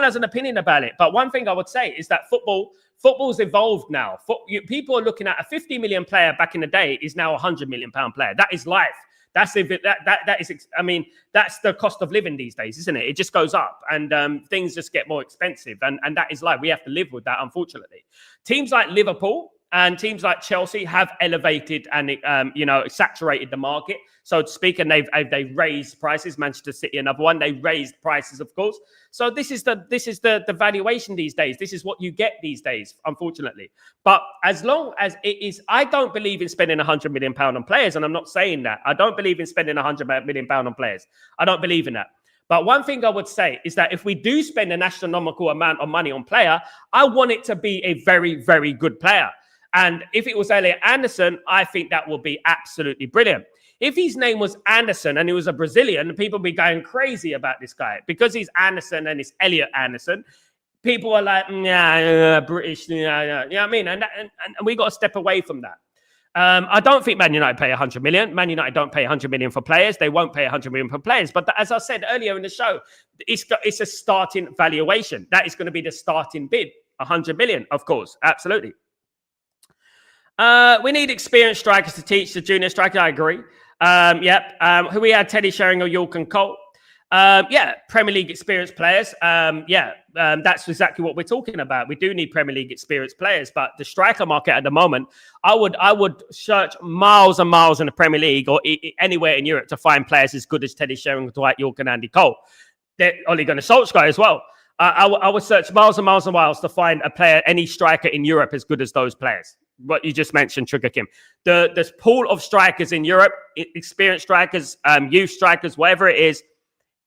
has an opinion about it. But one thing I would say is that football's evolved now. People are looking at a 50 million player back in the day is now a £100 million player. That is life. That's the cost of living these days, isn't it? It just goes up and things just get more expensive. And that is life. We have to live with that, unfortunately. Teams like Liverpool and teams like Chelsea have elevated and, saturated the market, so to speak. And they've raised prices. Manchester City, another one. They raised prices, of course. So this is the valuation these days. This is what you get these days, unfortunately. But as long as it is, I don't believe in spending £100 million on players. And I'm not saying that. I don't believe in spending £100 million on players. I don't believe in that. But one thing I would say is that if we do spend an astronomical amount of money on player, I want it to be a very, very good player. And if it was Elliot Anderson, I think that would be absolutely brilliant. If his name was Anderson and he was a Brazilian, people would be going crazy about this guy. Because he's Anderson and it's Elliot Anderson, people are like, British, you know what I mean? And we got to step away from that. I don't think Man United pay 100 million. Man United don't pay 100 million for players. They won't pay 100 million for players. But as I said earlier in the show, it's a starting valuation. That is going to be the starting bid. 100 million, of course. Absolutely. We need experienced strikers to teach the junior strikers. I agree. Who we had Teddy Sheringham, York and Colt. Yeah, Premier League experienced players. That's exactly what we're talking about. We do need Premier League experienced players, but the striker market at the moment, I would search miles and miles in the Premier League or anywhere in Europe to find players as good as Teddy Sheringham, Dwight Yorke, and Andy Cole. They're Ole Gunnar Solskjaer as well. I would search miles and miles and miles to find a player, any striker in Europe as good as those players. What you just mentioned, Trigger Kim. The pool of strikers in Europe, experienced strikers, youth strikers, whatever it is,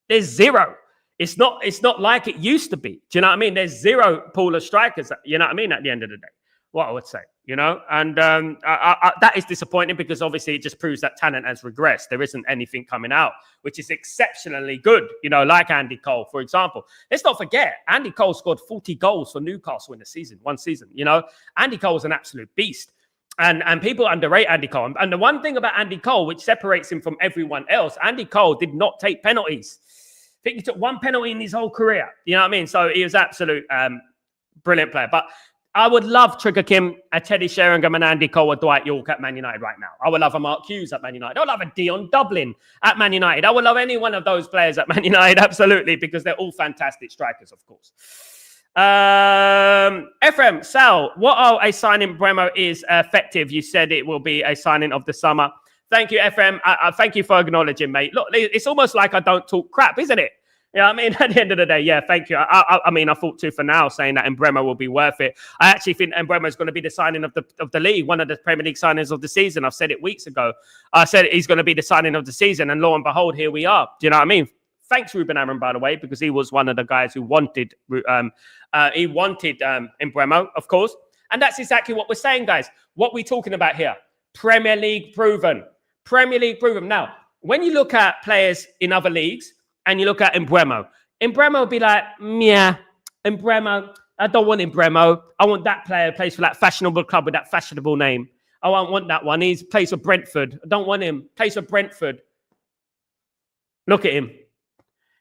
there's zero. It's not like it used to be. Do you know what I mean? There's zero pool of strikers. You know what I mean? At the end of the day, what I would say, and that is disappointing because obviously it just proves that talent has regressed. There isn't anything coming out, which is exceptionally good. Like Andy Cole, for example. Let's not forget, Andy Cole scored 40 goals for Newcastle in one season. Andy Cole is an absolute beast. And people underrate Andy Cole. And the one thing about Andy Cole, which separates him from everyone else, Andy Cole did not take penalties. I think he took one penalty in his whole career. You know what I mean? So he was absolute brilliant player. But I would love Trigger Kim, a Teddy Sheringham, and Andy Cole, or Dwight Yorke at Man United right now. I would love a Mark Hughes at Man United. I would love a Dion Dublin at Man United. I would love any one of those players at Man United, absolutely, because they're all fantastic strikers, of course. Ephraim, Sal, what are a signing Bremo is effective? You said it will be a signing of the summer. Thank you, Ephraim. I thank you for acknowledging, mate. Look, it's almost like I don't talk crap, isn't it? Yeah, I mean, at the end of the day, yeah, thank you. I mean, I thought too for now saying that Bremo will be worth it. I actually think Bremo is going to be the signing of the league, one of the Premier League signings of the season. I've said it weeks ago. I said he's going to be the signing of the season, and lo and behold, here we are. Do you know what I mean? Thanks, Ruben Amorim, by the way, because he was one of the guys who wanted Bremo, of course. And that's exactly what we're saying, guys. What we're talking about here, Premier League proven. Premier League proven. Now, when you look at players in other leagues and you look at Bremo will be like, yeah, Bremo, I don't want Bremo. I want that player who plays for that fashionable club with that fashionable name. I don't want that one. He plays for Brentford. I don't want him. Plays for Brentford. Look at him.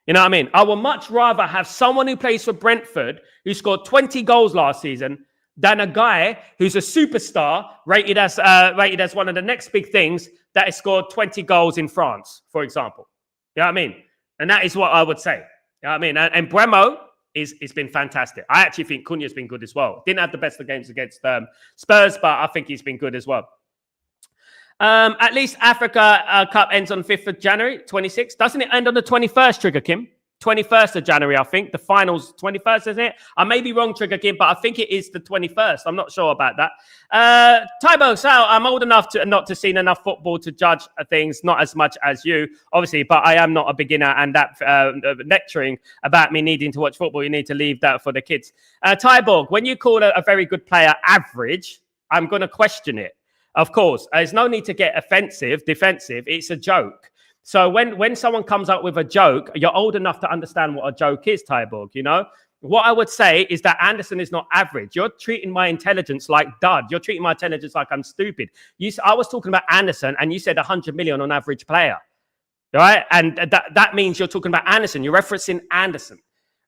You know what I mean? I would much rather have someone who plays for Brentford who scored 20 goals last season than a guy who's a superstar rated as one of the next big things that has scored 20 goals in France, for example. You know what I mean? And that is what I would say. You know what I mean? And Bremo it's been fantastic. I actually think Cunha's been good as well. Didn't have the best of games against Spurs, but I think he's been good as well. At least Africa Cup ends on 5th of January, 26th. Doesn't it end on the 21st, Trigger Kim? 21st of January, I think. The finals, 21st, isn't it? I may be wrong, Trigger Kim, but I think it is the 21st. I'm not sure about that. Tybo, Sal, I'm old enough to not to seen enough football to judge things, not as much as you, obviously, but I am not a beginner, and that lecturing about me needing to watch football, you need to leave that for the kids. Tyborg, when you call a very good player average, I'm going to question it. Of course, there's no need to get defensive. It's a joke. So when someone comes up with a joke, you're old enough to understand what a joke is, Tyborg, What I would say is that Anderson is not average. You're treating my intelligence like dud. You're treating my intelligence like I'm stupid. I was talking about Anderson, and you said 100 million on average player, right? And that means you're talking about Anderson. You're referencing Anderson,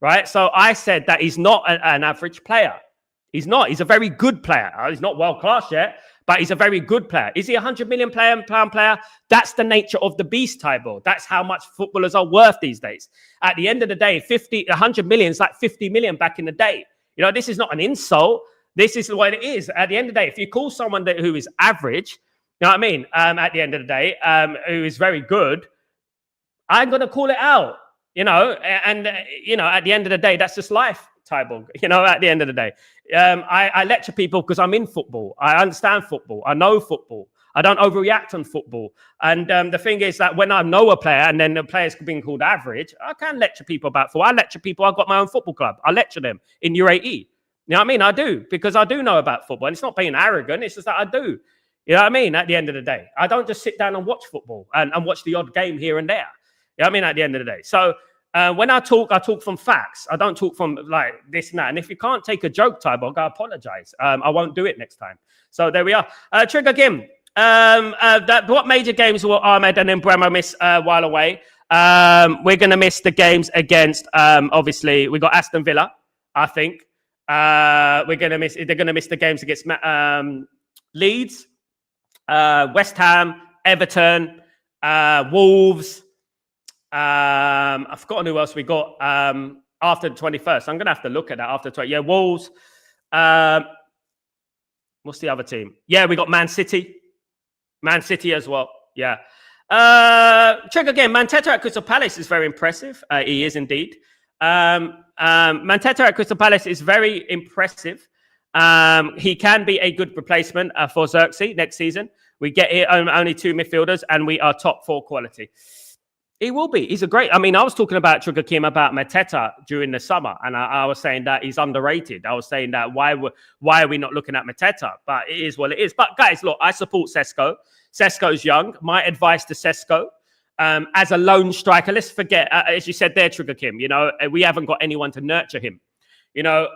right? So I said that he's not an average player. He's not. He's a very good player. He's not world-class yet, but he's a very good player. Is he a 100 million pound player? That's the nature of the beast, Tybo. That's how much footballers are worth these days. At the end of the day, 100 million is like 50 million back in the day. This is not an insult. This is what it is. At the end of the day, if you call someone who is average, you know what I mean? At the end of the day, who is very good, I'm going to call it out, and at the end of the day, that's just life. Tyborg, at the end of the day. I lecture people because I'm in football. I understand football. I know football. I don't overreact on football. And the thing is that when I know a player and then the player's being called average, I can lecture people about football. I lecture people. I've got my own football club. I lecture them in UAE. You know what I mean? I do, because I do know about football. And it's not being arrogant. It's just that I do. You know what I mean? At the end of the day, I don't just sit down and watch football and watch the odd game here and there. You know what I mean? At the end of the day. So, when I talk from facts. I don't talk from like this and that. And if you can't take a joke, Tyborg, I apologize. I won't do it next time. So there we are. Trigger Kim. What major games will Ahmed and then Bremo miss while away? We're going to miss the games against, obviously, we got Aston Villa, I think. They're going to miss the games against Leeds, West Ham, Everton, Wolves, I've forgotten who else we got after the 21st. I'm going to have to look at that after 20. Yeah, Wolves. What's the other team? Yeah, we got Man City. Man City as well. Yeah. Check again. Mateta at Crystal Palace is very impressive. He is indeed. Mateta at Crystal Palace is very impressive. He can be a good replacement for Xerxes next season. We get here only 2 midfielders, and we are top 4 quality. He will be. He's a great. I mean, I was talking about Trigger Kim about Mateta during the summer, and I was saying that he's underrated. I was saying that why are we not looking at Mateta? But it is what it is. But guys, look, I support Sesko. Sesko's young. My advice to Sesko, as a lone striker, let's forget, as you said there, Trigger Kim, you know, we haven't got anyone to nurture him. You know,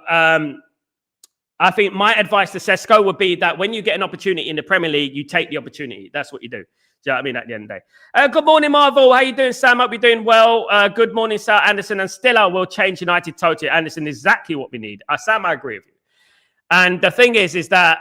I think my advice to Sesko would be that when you get an opportunity in the Premier League, you take the opportunity. That's what you do. Do you know what I mean? At the end of the day. Good morning, Marvel. How you doing, Sam? Hope you're doing well. Good morning, Sal. Anderson and Stiller will change United totally. Anderson is exactly what we need. Sam, I agree with you. And the thing is that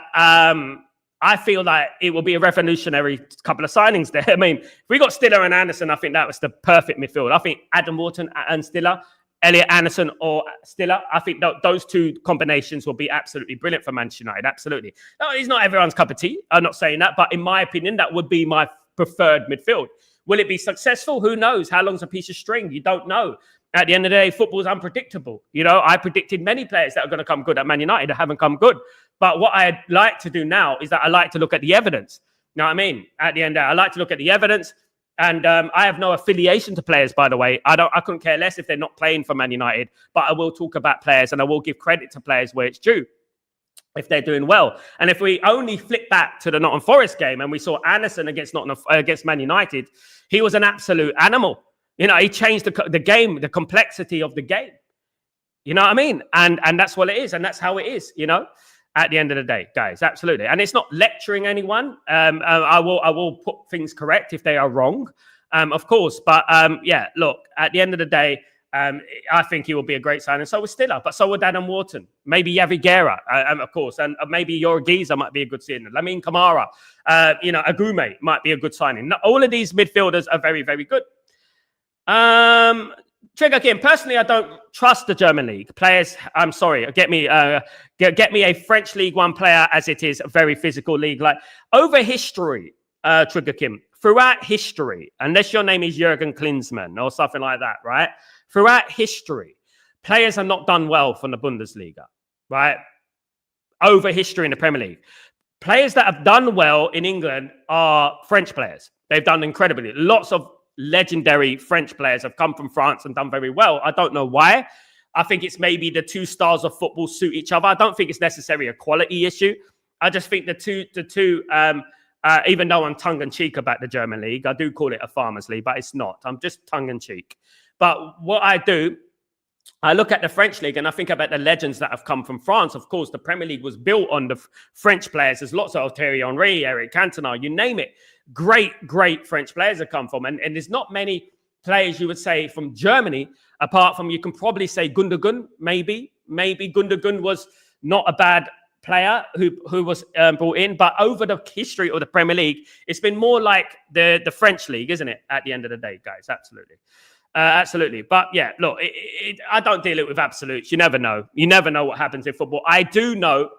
I feel like it will be a revolutionary couple of signings there. I mean, if we got Stiller and Anderson, I think that was the perfect midfield. I think Adam Wharton and Stiller, Elliot Anderson or Stiller, I think those 2 combinations will be absolutely brilliant for Manchester United. Absolutely. No, he's not everyone's cup of tea. I'm not saying that. But in my opinion, that would be my preferred midfield. Will it be successful? Who knows? How long's a piece of string? You don't know. At the end of the day, football's unpredictable. You know, I predicted many players that are going to come good at Man United that haven't come good. But what I'd like to do now is that I like to look at the evidence. You know what I mean? At the end of the day, I like to look at the evidence. And I have no affiliation to players, by the way. I couldn't care less if they're not playing for Man United. But I will talk about players and I will give credit to players where it's due, if they're doing well. And if we only flip back to the Nottingham Forest game and we saw Anderson against Man United, he was an absolute animal. You know, he changed the game, the complexity of the game. You know what I mean? And that's what it is. And that's how it is, you know, at the end of the day, guys. Absolutely. And it's not lecturing anyone. I will put things correct if they are wrong, of course. But yeah, look, at the end of the day, I think he will be a great signing. So was Stiller, but so would Adam Wharton. Maybe Yavi Guerra, of course. And maybe Yorgiza might be a good signing. Lamine Kamara, you know, Agume might be a good signing. All of these midfielders are very, very good. Trigger Kim, personally, I don't trust the German league players. I'm sorry, get me a French League One player, as it is a very physical league. Like over history, Trigger Kim, throughout history, unless your name is Jurgen Klinsmann or something like that, right? Throughout history, players have not done well from the Bundesliga, right? Over history in the Premier League, players that have done well in England are French players. They've done incredibly. Lots of legendary French players have come from France and done very well. I don't know why. I think it's maybe the 2 styles of football suit each other. I don't think it's necessarily a quality issue. I just think the two, even though I'm tongue-in-cheek about the German league, I do call it a farmers league, but it's not. I'm just tongue-in-cheek. But what I do, I look at the French league and I think about the legends that have come from France. Of course, the Premier League was built on the French players. There's lots of Thierry Henry, Eric Cantona, you name it. Great French players have come from. And there's not many players you would say from Germany, apart from, you can probably say Gundogan, maybe. Maybe Gundogan was not a bad player who was brought in. But over the history of the Premier League, it's been more like the French league, isn't it? At the end of the day, guys, absolutely. Absolutely. But yeah, look, I don't deal it with absolutes. You never know. You never know what happens in football. I do know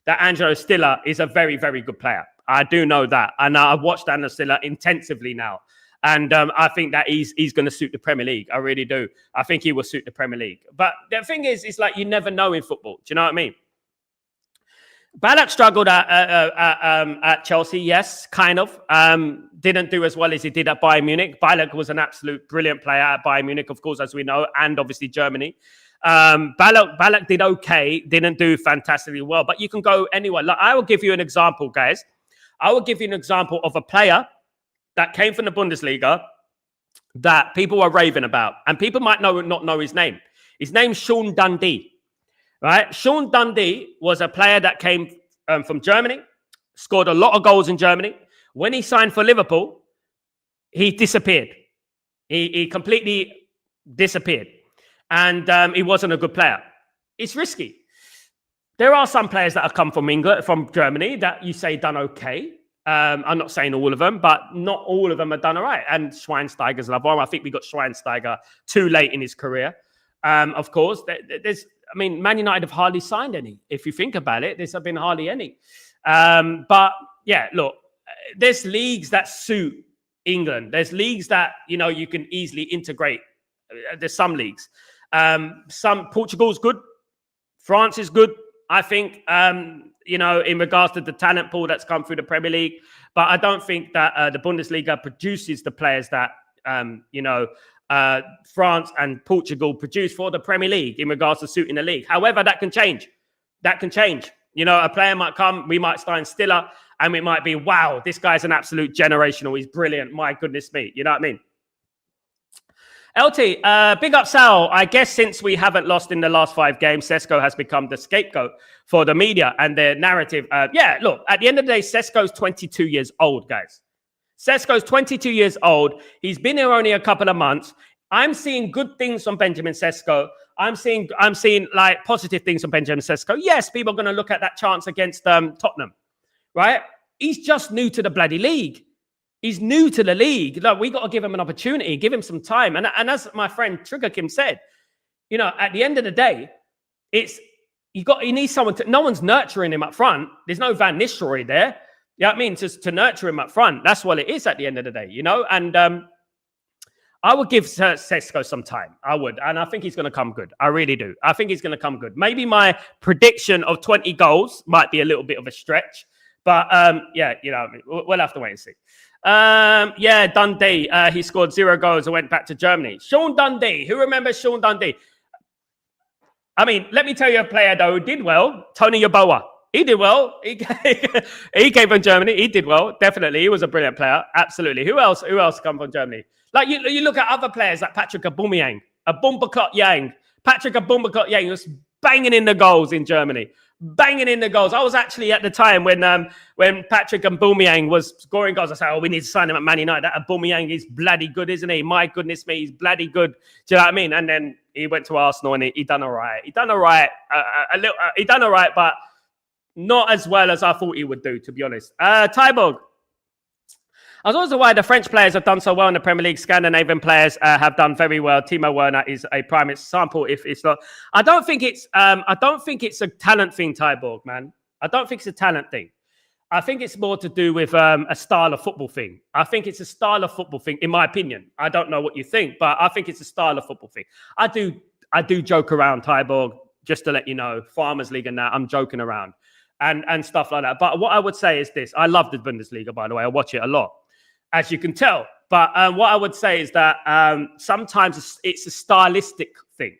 that Angelo Stiller is a very, very good player. I do know that. And I've watched Angelo Stiller intensively now. And I think that he's going to suit the Premier League. I really do. I think he will suit the Premier League. But the thing is, it's like you never know in football. Do you know what I mean? Ballack struggled at Chelsea, yes, kind of. Didn't do as well as he did at Bayern Munich. Ballack was an absolute brilliant player at Bayern Munich, of course, as we know, and obviously Germany. Ballack did okay, didn't do fantastically well, but you can go anywhere. Like, I will give you an example, guys. I will give you an example of a player that came from the Bundesliga that people were raving about, and people might not know his name. His name's Sean Dundee. Right, Sean Dundee was a player that came from Germany, scored a lot of goals in Germany. When he signed for Liverpool, he disappeared. He completely disappeared, and he wasn't a good player. It's risky. There are some players that have come from England, from Germany, that you say done okay. I'm not saying all of them, but not all of them have done all right. And Schweinsteiger's another one. I think we got Schweinsteiger too late in his career. Of course, Man United have hardly signed any. If you think about it, there's been hardly any. But yeah, look, there's leagues that suit England. There's leagues that, you can easily integrate. There's some leagues. Portugal's good. France is good, I think, in regards to the talent pool that's come through the Premier League. But I don't think that the Bundesliga produces the players that, France and Portugal produce for the Premier League in regards to suiting the league. However, that can change. A player might come, we might sign Stiller, and it might be, wow, this guy's an absolute generational. He's brilliant. My goodness me. You know what I mean? LT, big up Sal. I guess since we haven't lost in the last 5 games, Sesko has become the scapegoat for the media and their narrative. Look, at the end of the day, Sesko's 22 years old, guys. Sesko's 22 years old. He's been here only a couple of months. I'm seeing good things from Benjamin Sesko. I'm seeing like positive things from Benjamin Sesko. Yes, people are going to look at that chance against Tottenham, right? He's just new to the bloody league. He's new to the league. Look, we got to give him an opportunity, give him some time. And as my friend Trigger Kim said, at the end of the day, he needs someone to. No one's nurturing him up front. There's no Van Nistelrooy there. You know what I mean? To nurture him up front. That's what it is at the end of the day, And I would give Sesko some time. I would. And I think he's going to come good. I really do. I think he's going to come good. Maybe my prediction of 20 goals might be a little bit of a stretch. But, we'll have to wait and see. Dundee. He scored 0 goals and went back to Germany. Sean Dundee. Who remembers Sean Dundee? I mean, let me tell you a player, though, who did well. Tony Yeboah. He did well. He came from Germany. He did well. Definitely. He was a brilliant player. Absolutely. Who else come from Germany? Like, you look at other players like Patrick Aubameyang. Patrick Aubameyang was banging in the goals in Germany. Banging in the goals. I was actually at the time when Patrick Aubameyang was scoring goals. I said, we need to sign him at Man United. That Aubameyang is bloody good, isn't he? My goodness me, he's bloody good. Do you know what I mean? And then he went to Arsenal and he done all right. He done all right, but not as well as I thought he would do, to be honest. Tyborg. I was also why the French players have done so well in the Premier League. Scandinavian players have done very well. Timo Werner is a prime example. If it's not, I don't think it's a talent thing, Tyborg, man. I don't think it's a talent thing. I think it's more to do with a style of football thing. I think it's a style of football thing, in my opinion. I don't know what you think, but I think it's a style of football thing. I do joke around, Tyborg, just to let you know. Farmers League and that, I'm joking around and stuff like that. But what I would say is this. I love the Bundesliga, by the way. I watch it a lot, as you can tell. But what I would say is that sometimes it's a stylistic thing.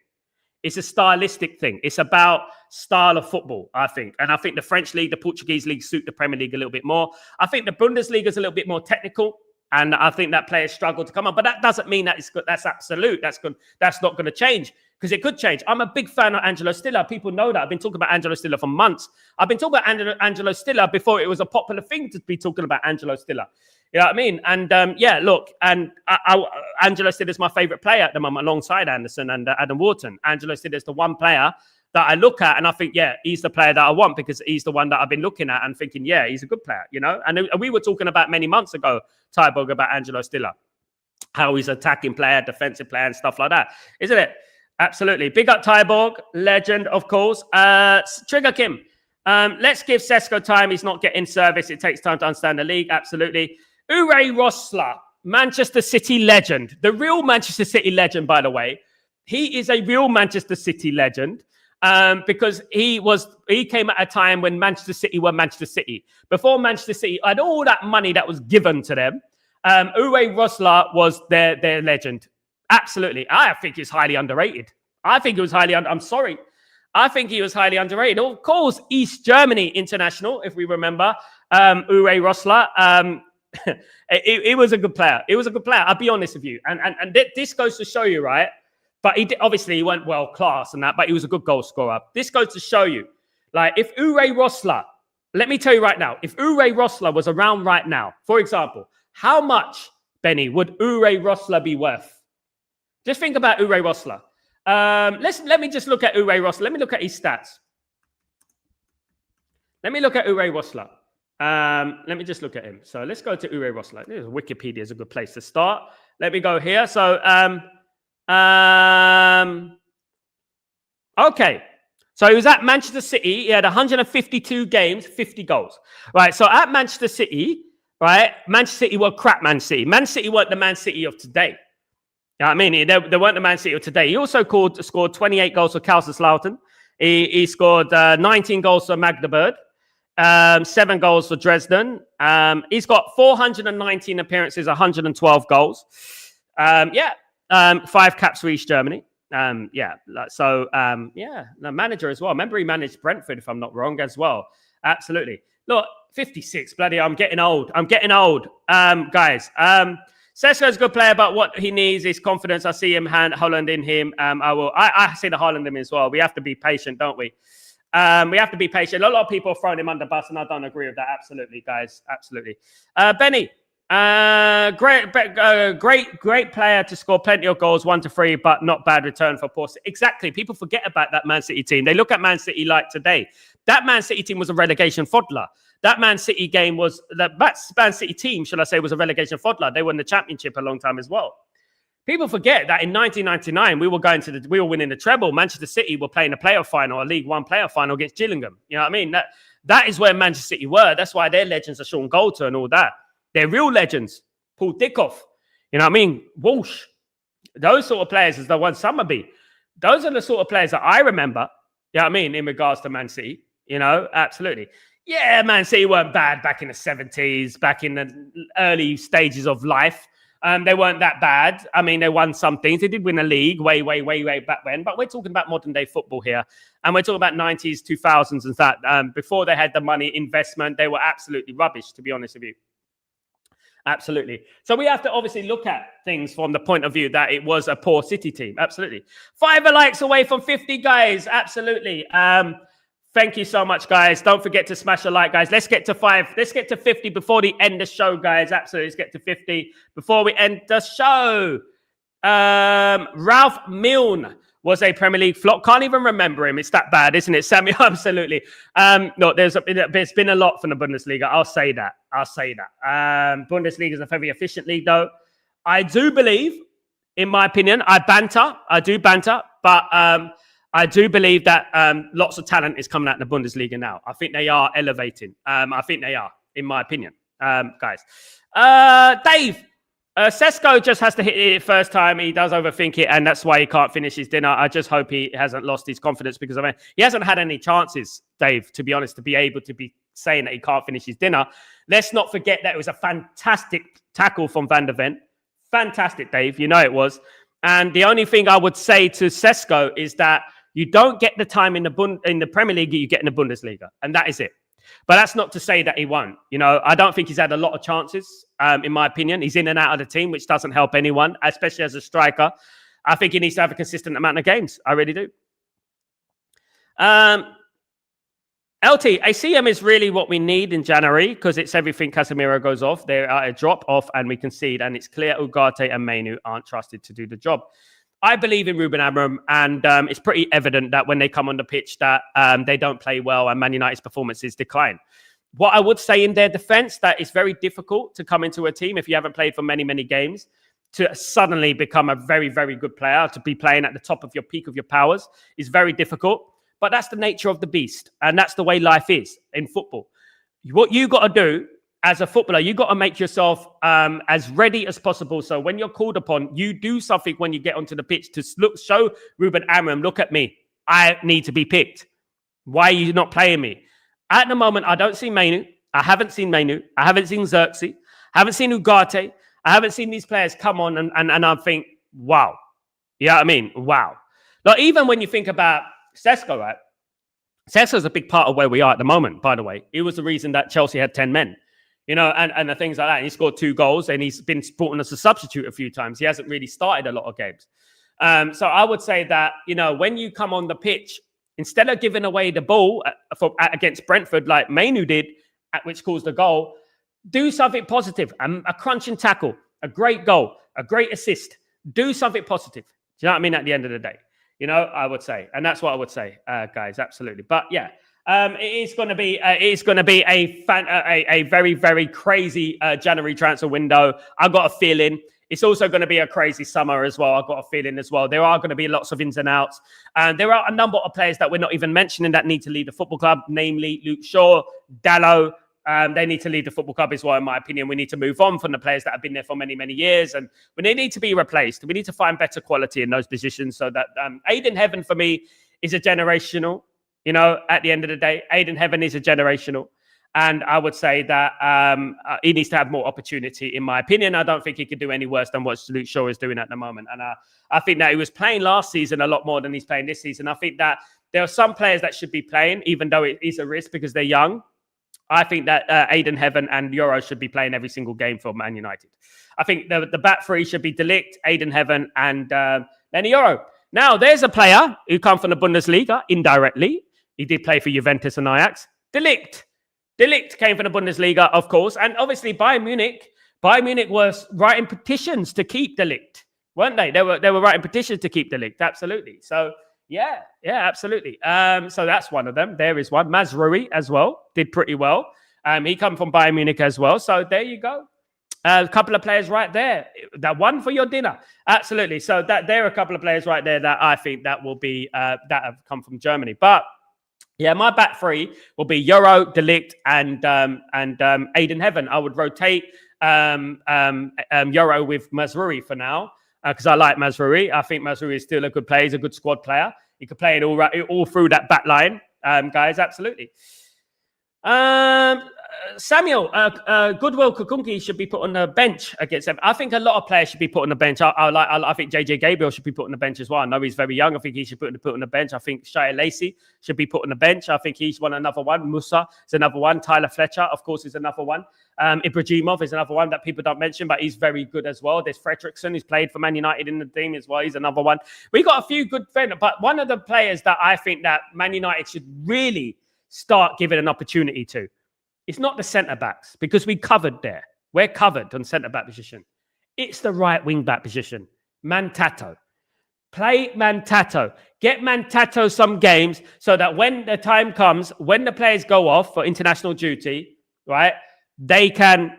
It's a stylistic thing. It's about style of football, I think. And I think the French league, the Portuguese league suit the Premier League a little bit more. I think the Bundesliga is a little bit more technical. And I think that players struggle to come on. But that doesn't mean that that's absolute. That's good. That's not going to change, because it could change. I'm a big fan of Angelo Stiller. People know that. I've been talking about Angelo Stiller for months. I've been talking about Angelo Stiller before it was a popular thing to be talking about Angelo Stiller. You know what I mean? And Angelo Stiller is my favourite player at the moment, alongside Anderson and Adam Wharton. Angelo Stiller is the one player that I look at and I think, he's the player that I want, because he's the one that I've been looking at and thinking, he's a good player, And we were talking about many months ago, Tyborg, about Angelo Stiller, how he's an attacking player, defensive player, and stuff like that, isn't it? Absolutely. Big up Tyborg, legend, of course. Trigger Kim, let's give Sesko time. He's not getting service. It takes time to understand the league. Absolutely. Ure Rosler, Manchester City legend. The real Manchester City legend, by the way. He is a real Manchester City legend. Because he came at a time when Manchester City were Manchester City. Before Manchester City had all that money that was given to them, Uwe Rosler was their legend. Absolutely. I think he's highly underrated. I think he was I'm sorry. I think he was highly underrated. Of course, East Germany international, if we remember, Uwe Rosler. He was a good player. He was a good player. I'll be honest with you. And this goes to show you, right? But he went well class and that, but he was a good goal scorer. This goes to show you, like, if Ure Rosler, let me tell you right now, if Ure Rosler was around right now, for example, how much, Benny, would Ure Rosler be worth? Just think about Ure Rosler. Let me just look at Ure Rosler. Let me look at his stats. Let me look at Ure Rosler. Let me just look at him. So let's go to Ure Rosler. Wikipedia is a good place to start. Let me go here. So, okay. So he was at Manchester City. He had 152 games, 50 goals. Right. So at Manchester City, right, Manchester City were crap Man City. Man City weren't the Man City of today. You know what I mean? They weren't the Man City of today. He also scored 28 goals for Kaiserslautern. He scored 19 goals for Magdeburg. 7 goals for Dresden. He's got 419 appearances, 112 goals. 5 caps for East Germany. The manager as well. Remember, he managed Brentford, if I'm not wrong, as well. Absolutely. Look, 56. Bloody, I'm getting old. Guys. Sesko's a good player, but what he needs is confidence. I see him, Holland in him. I see the Holland in him as well. We have to be patient, don't we? We have to be patient. A lot of people are throwing him under the bus, and I don't agree with that. Absolutely, guys. Absolutely. Benny, great player to score plenty of goals, 1-3, but not bad return for poor. Exactly. People forget about that Man City team. They look at Man City like today. That Man City team was a relegation fodder. That Man City team, should I say, was a relegation fodder. They won the championship a long time as well. People forget that in 1999, we were winning the treble. Manchester City were playing a playoff final, a League One playoff final against Gillingham. You know what I mean? That is where Manchester City were. That's why their legends are Sean Goulter and all that. They're real legends. Paul Dickoff. You know what I mean? Walsh. Those sort of players is the one Summerby. Those are the sort of players that I remember. You know what I mean? In regards to Man City. You know, absolutely. Yeah, Man City weren't bad back in the 70s, back in the early stages of life. They weren't that bad. I mean, they won some things. They did win a league way back when. But we're talking about modern day football here. And we're talking about 90s, 2000s and that. Before they had the money, investment, they were absolutely rubbish, to be honest with you. Absolutely. So we have to obviously look at things from the point of view that it was a poor City team. Absolutely. 5 likes away from 50, guys. Absolutely. Thank you so much, guys. Don't forget to smash a like, guys. Let's get to 5. Let's get to 50 before the end of the show, guys. Absolutely. Let's get to 50 before we end the show. Ralph Milne was a Premier League flop. Can't even remember him. It's that bad, isn't it, Sammy? Absolutely. No, there's been a lot from the Bundesliga. I'll say that. Bundesliga is a very efficient league, though. I do believe, in my opinion, I do banter, but I do believe that lots of talent is coming out in the Bundesliga now. I think they are elevating. I think they are, in my opinion, guys. Dave, Sesko just has to hit it first time. He does overthink it, and that's why he can't finish his dinner. I just hope he hasn't lost his confidence because he hasn't had any chances, Dave, to be honest, to be able to be saying that he can't finish his dinner. Let's not forget that it was a fantastic tackle from Van der Ven. Fantastic, Dave. You know it was. And the only thing I would say to Sesko is that you don't get the time in the Premier League you get in the Bundesliga, and that is it. But that's not to say that he won't. You know, I don't think he's had a lot of chances, in my opinion. He's in and out of the team, which doesn't help anyone, especially as a striker. I think he needs to have a consistent amount of games. I really do. LT, ACM is really what we need in January because it's everything. Casemiro goes off. They are a drop off and we concede. And it's clear Ugarte and Mainu aren't trusted to do the job. I believe in Ruben Amorim, and it's pretty evident that when they come on the pitch that they don't play well and Man United's performances decline. What I would say in their defense, that it's very difficult to come into a team if you haven't played for many, many games to suddenly become a very, very good player, to be playing at the top of your peak of your powers is very difficult. But that's the nature of the beast, and that's the way life is in football. What you got to do as a footballer, you got to make yourself as ready as possible. So when you're called upon, you do something when you get onto the pitch to show Ruben Amorim, look at me. I need to be picked. Why are you not playing me? At the moment, I don't see Mainu. I haven't seen Mainu. I haven't seen Xerxes. I haven't seen Ugarte. I haven't seen these players come on and I think, wow. You know what I mean? Wow. Like, even when you think about Sesko, right? Sesko's a big part of where we are at the moment, by the way. It was the reason that Chelsea had 10 men. You know, and the things like that. And he scored 2 goals and he's been brought in as a substitute a few times. He hasn't really started a lot of games. So I would say that, you know, when you come on the pitch, instead of giving away the ball against Brentford like Mainu did, which caused the goal, do something positive. A crunching tackle, a great goal, a great assist. Do something positive. Do you know what I mean? At the end of the day, you know, I would say. And that's what I would say, guys. Absolutely. But yeah. It's going to be a very, very crazy January transfer window. I've got a feeling it's also going to be a crazy summer as well. I've got a feeling as well. There are going to be lots of ins and outs. And there are a number of players that we're not even mentioning that need to leave the football club, namely Luke Shaw, Dallo. They need to leave the football club as well, in my opinion. We need to move on from the players that have been there for many, many years. And when they need to be replaced, we need to find better quality in those positions so that Aiden Heaven, for me, is a generational. At the end of the day, Aiden Heaven is a generational. And I would say that he needs to have more opportunity, in my opinion. I don't think he could do any worse than what Luke Shaw is doing at the moment. And I think that he was playing last season a lot more than he's playing this season. I think that there are some players that should be playing, even though it is a risk because they're young. I think that Aiden Heaven and Euro should be playing every single game for Man United. I think the back three should be De Ligt, Aiden Heaven, and then Euro. Now, there's a player who come from the Bundesliga indirectly. He did play for Juventus and Ajax. De Ligt. De Ligt came from the Bundesliga, of course. And obviously, Bayern Munich was writing petitions to keep De Ligt, weren't they? They were writing petitions to keep De Ligt, absolutely. So, yeah, absolutely. So that's one of them. There is one. Mazraoui as well. Did pretty well. He come from Bayern Munich as well. So there you go. A couple of players right there. That one for your dinner. Absolutely. So there are a couple of players right there that I think that will be that have come from Germany. But yeah, my back three will be Euro, De Ligt, and Aiden Heaven. I would rotate Euro with Mazraoui for now because I like Mazraoui. I think Mazraoui is still a good player. He's a good squad player. He could play it all through that back line, guys. Absolutely. Samuel, Goodwill Kukunki should be put on the bench against them. I think a lot of players should be put on the bench. I think JJ Gabriel should be put on the bench as well. I know he's very young. I think he should be put on the bench. I think Shia Lacey should be put on the bench. I think he's another one. Musa is another one. Tyler Fletcher, of course, is another one. Ibrahimov is another one that people don't mention, but he's very good as well. There's Fredrickson, who's played for Man United in the team as well. He's another one. We got a few good friends, but one of the players that I think that Man United should really start giving an opportunity to, it's not the centre-backs, because we covered there. We're covered on centre-back position. It's the right wing-back position. Mantato. Play Mantato. Get Mantato some games so that when the time comes, when the players go off for international duty, right, they can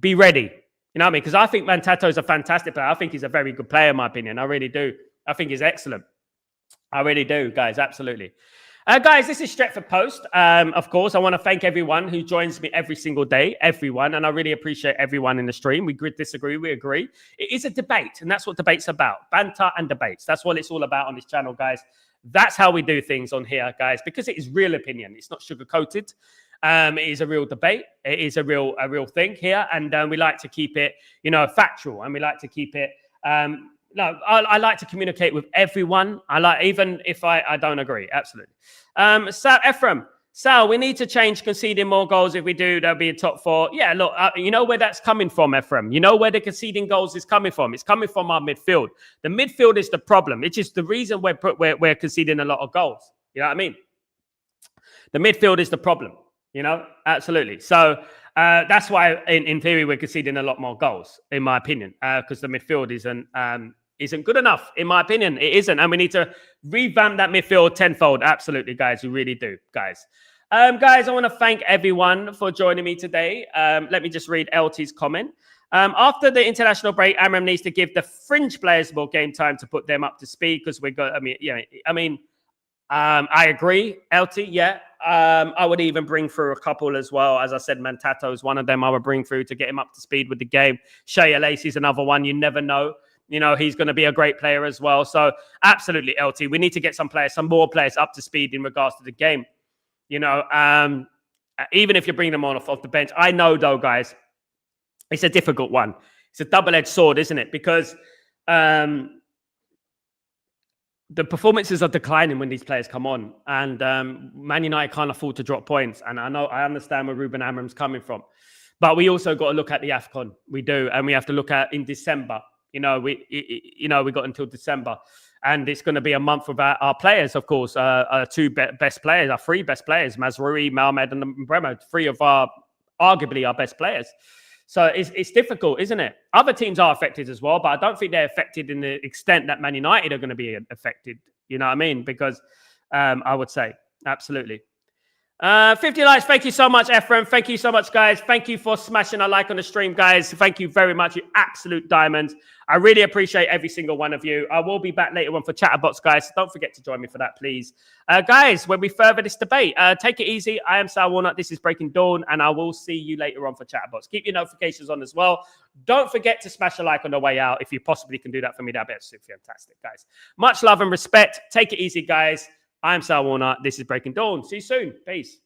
be ready. You know what I mean? Because I think Mantato is a fantastic player. I think he's a very good player, in my opinion. I really do. I think he's excellent. I really do, guys. Absolutely. Guys, this is Stretford Post. Of course, I want to thank everyone who joins me every single day, everyone. And I really appreciate everyone in the stream. We disagree, we agree. It is a debate, and that's what debate's about. Banter and debates. That's what it's all about on this channel, guys. That's how we do things on here, guys, because it is real opinion. It's not sugar-coated. It is a real debate. It is a real thing here. And we like to keep it, factual. And we like to keep it... No, I like to communicate with everyone. Even if I don't agree. Absolutely. Sal, we need to change conceding more goals. If we do, there'll be a top four. Yeah, look, you know where that's coming from, Ephraim. You know where the conceding goals is coming from. It's coming from our midfield. The midfield is the problem. It's just the reason we're conceding a lot of goals. You know what I mean? The midfield is the problem. Absolutely. So that's why, in theory, we're conceding a lot more goals, in my opinion, because the midfield isn't good enough, in my opinion. It isn't. And we need to revamp that midfield tenfold. Absolutely, guys. We really do, guys. Guys, I want to thank everyone for joining me today. Let me just read LT's comment. After the international break, Amram needs to give the fringe players more game time to put them up to speed because I agree, LT, yeah. I would even bring through a couple as well. As I said, Mantato is one of them I would bring through to get him up to speed with the game. Shea Lacey's another one. You never know. He's going to be a great player as well. So absolutely, LT. We need to get some more players up to speed in regards to the game. Even if you bring them on off the bench. I know, though, guys, it's a difficult one. It's a double-edged sword, isn't it? Because the performances are declining when these players come on. And Man United can't afford to drop points. And I understand where Ruben Amram's coming from. But we also got to look at the AFCON. We do. And we have to look at in December. We got until December, and it's going to be a month of our players, of course. Our three best players, Mazraoui, Malmed, and Bremer, three of arguably our best players. So it's difficult, isn't it? Other teams are affected as well, but I don't think they're affected in the extent that Man United are going to be affected. You know what I mean? Because I would say absolutely. 50 likes. Thank you so much, Ephraim. Thank you so much, guys. Thank you for smashing a like on the stream, guys. Thank you very much, you absolute diamonds. I really appreciate every single one of you. I will be back later on for Chatterboxer, guys. So don't forget to join me for that, please. Guys, when we further this debate, take it easy. I am Sal Warner. This is Breaking Dawn, and I will see you later on for Chatterboxer. Keep your notifications on as well. Don't forget to smash a like on the way out. If you possibly can do that for me, that'd be absolutely fantastic, guys. Much love and respect. Take it easy, guys. I'm Sal Warner. This is Breaking Dawn. See you soon. Peace.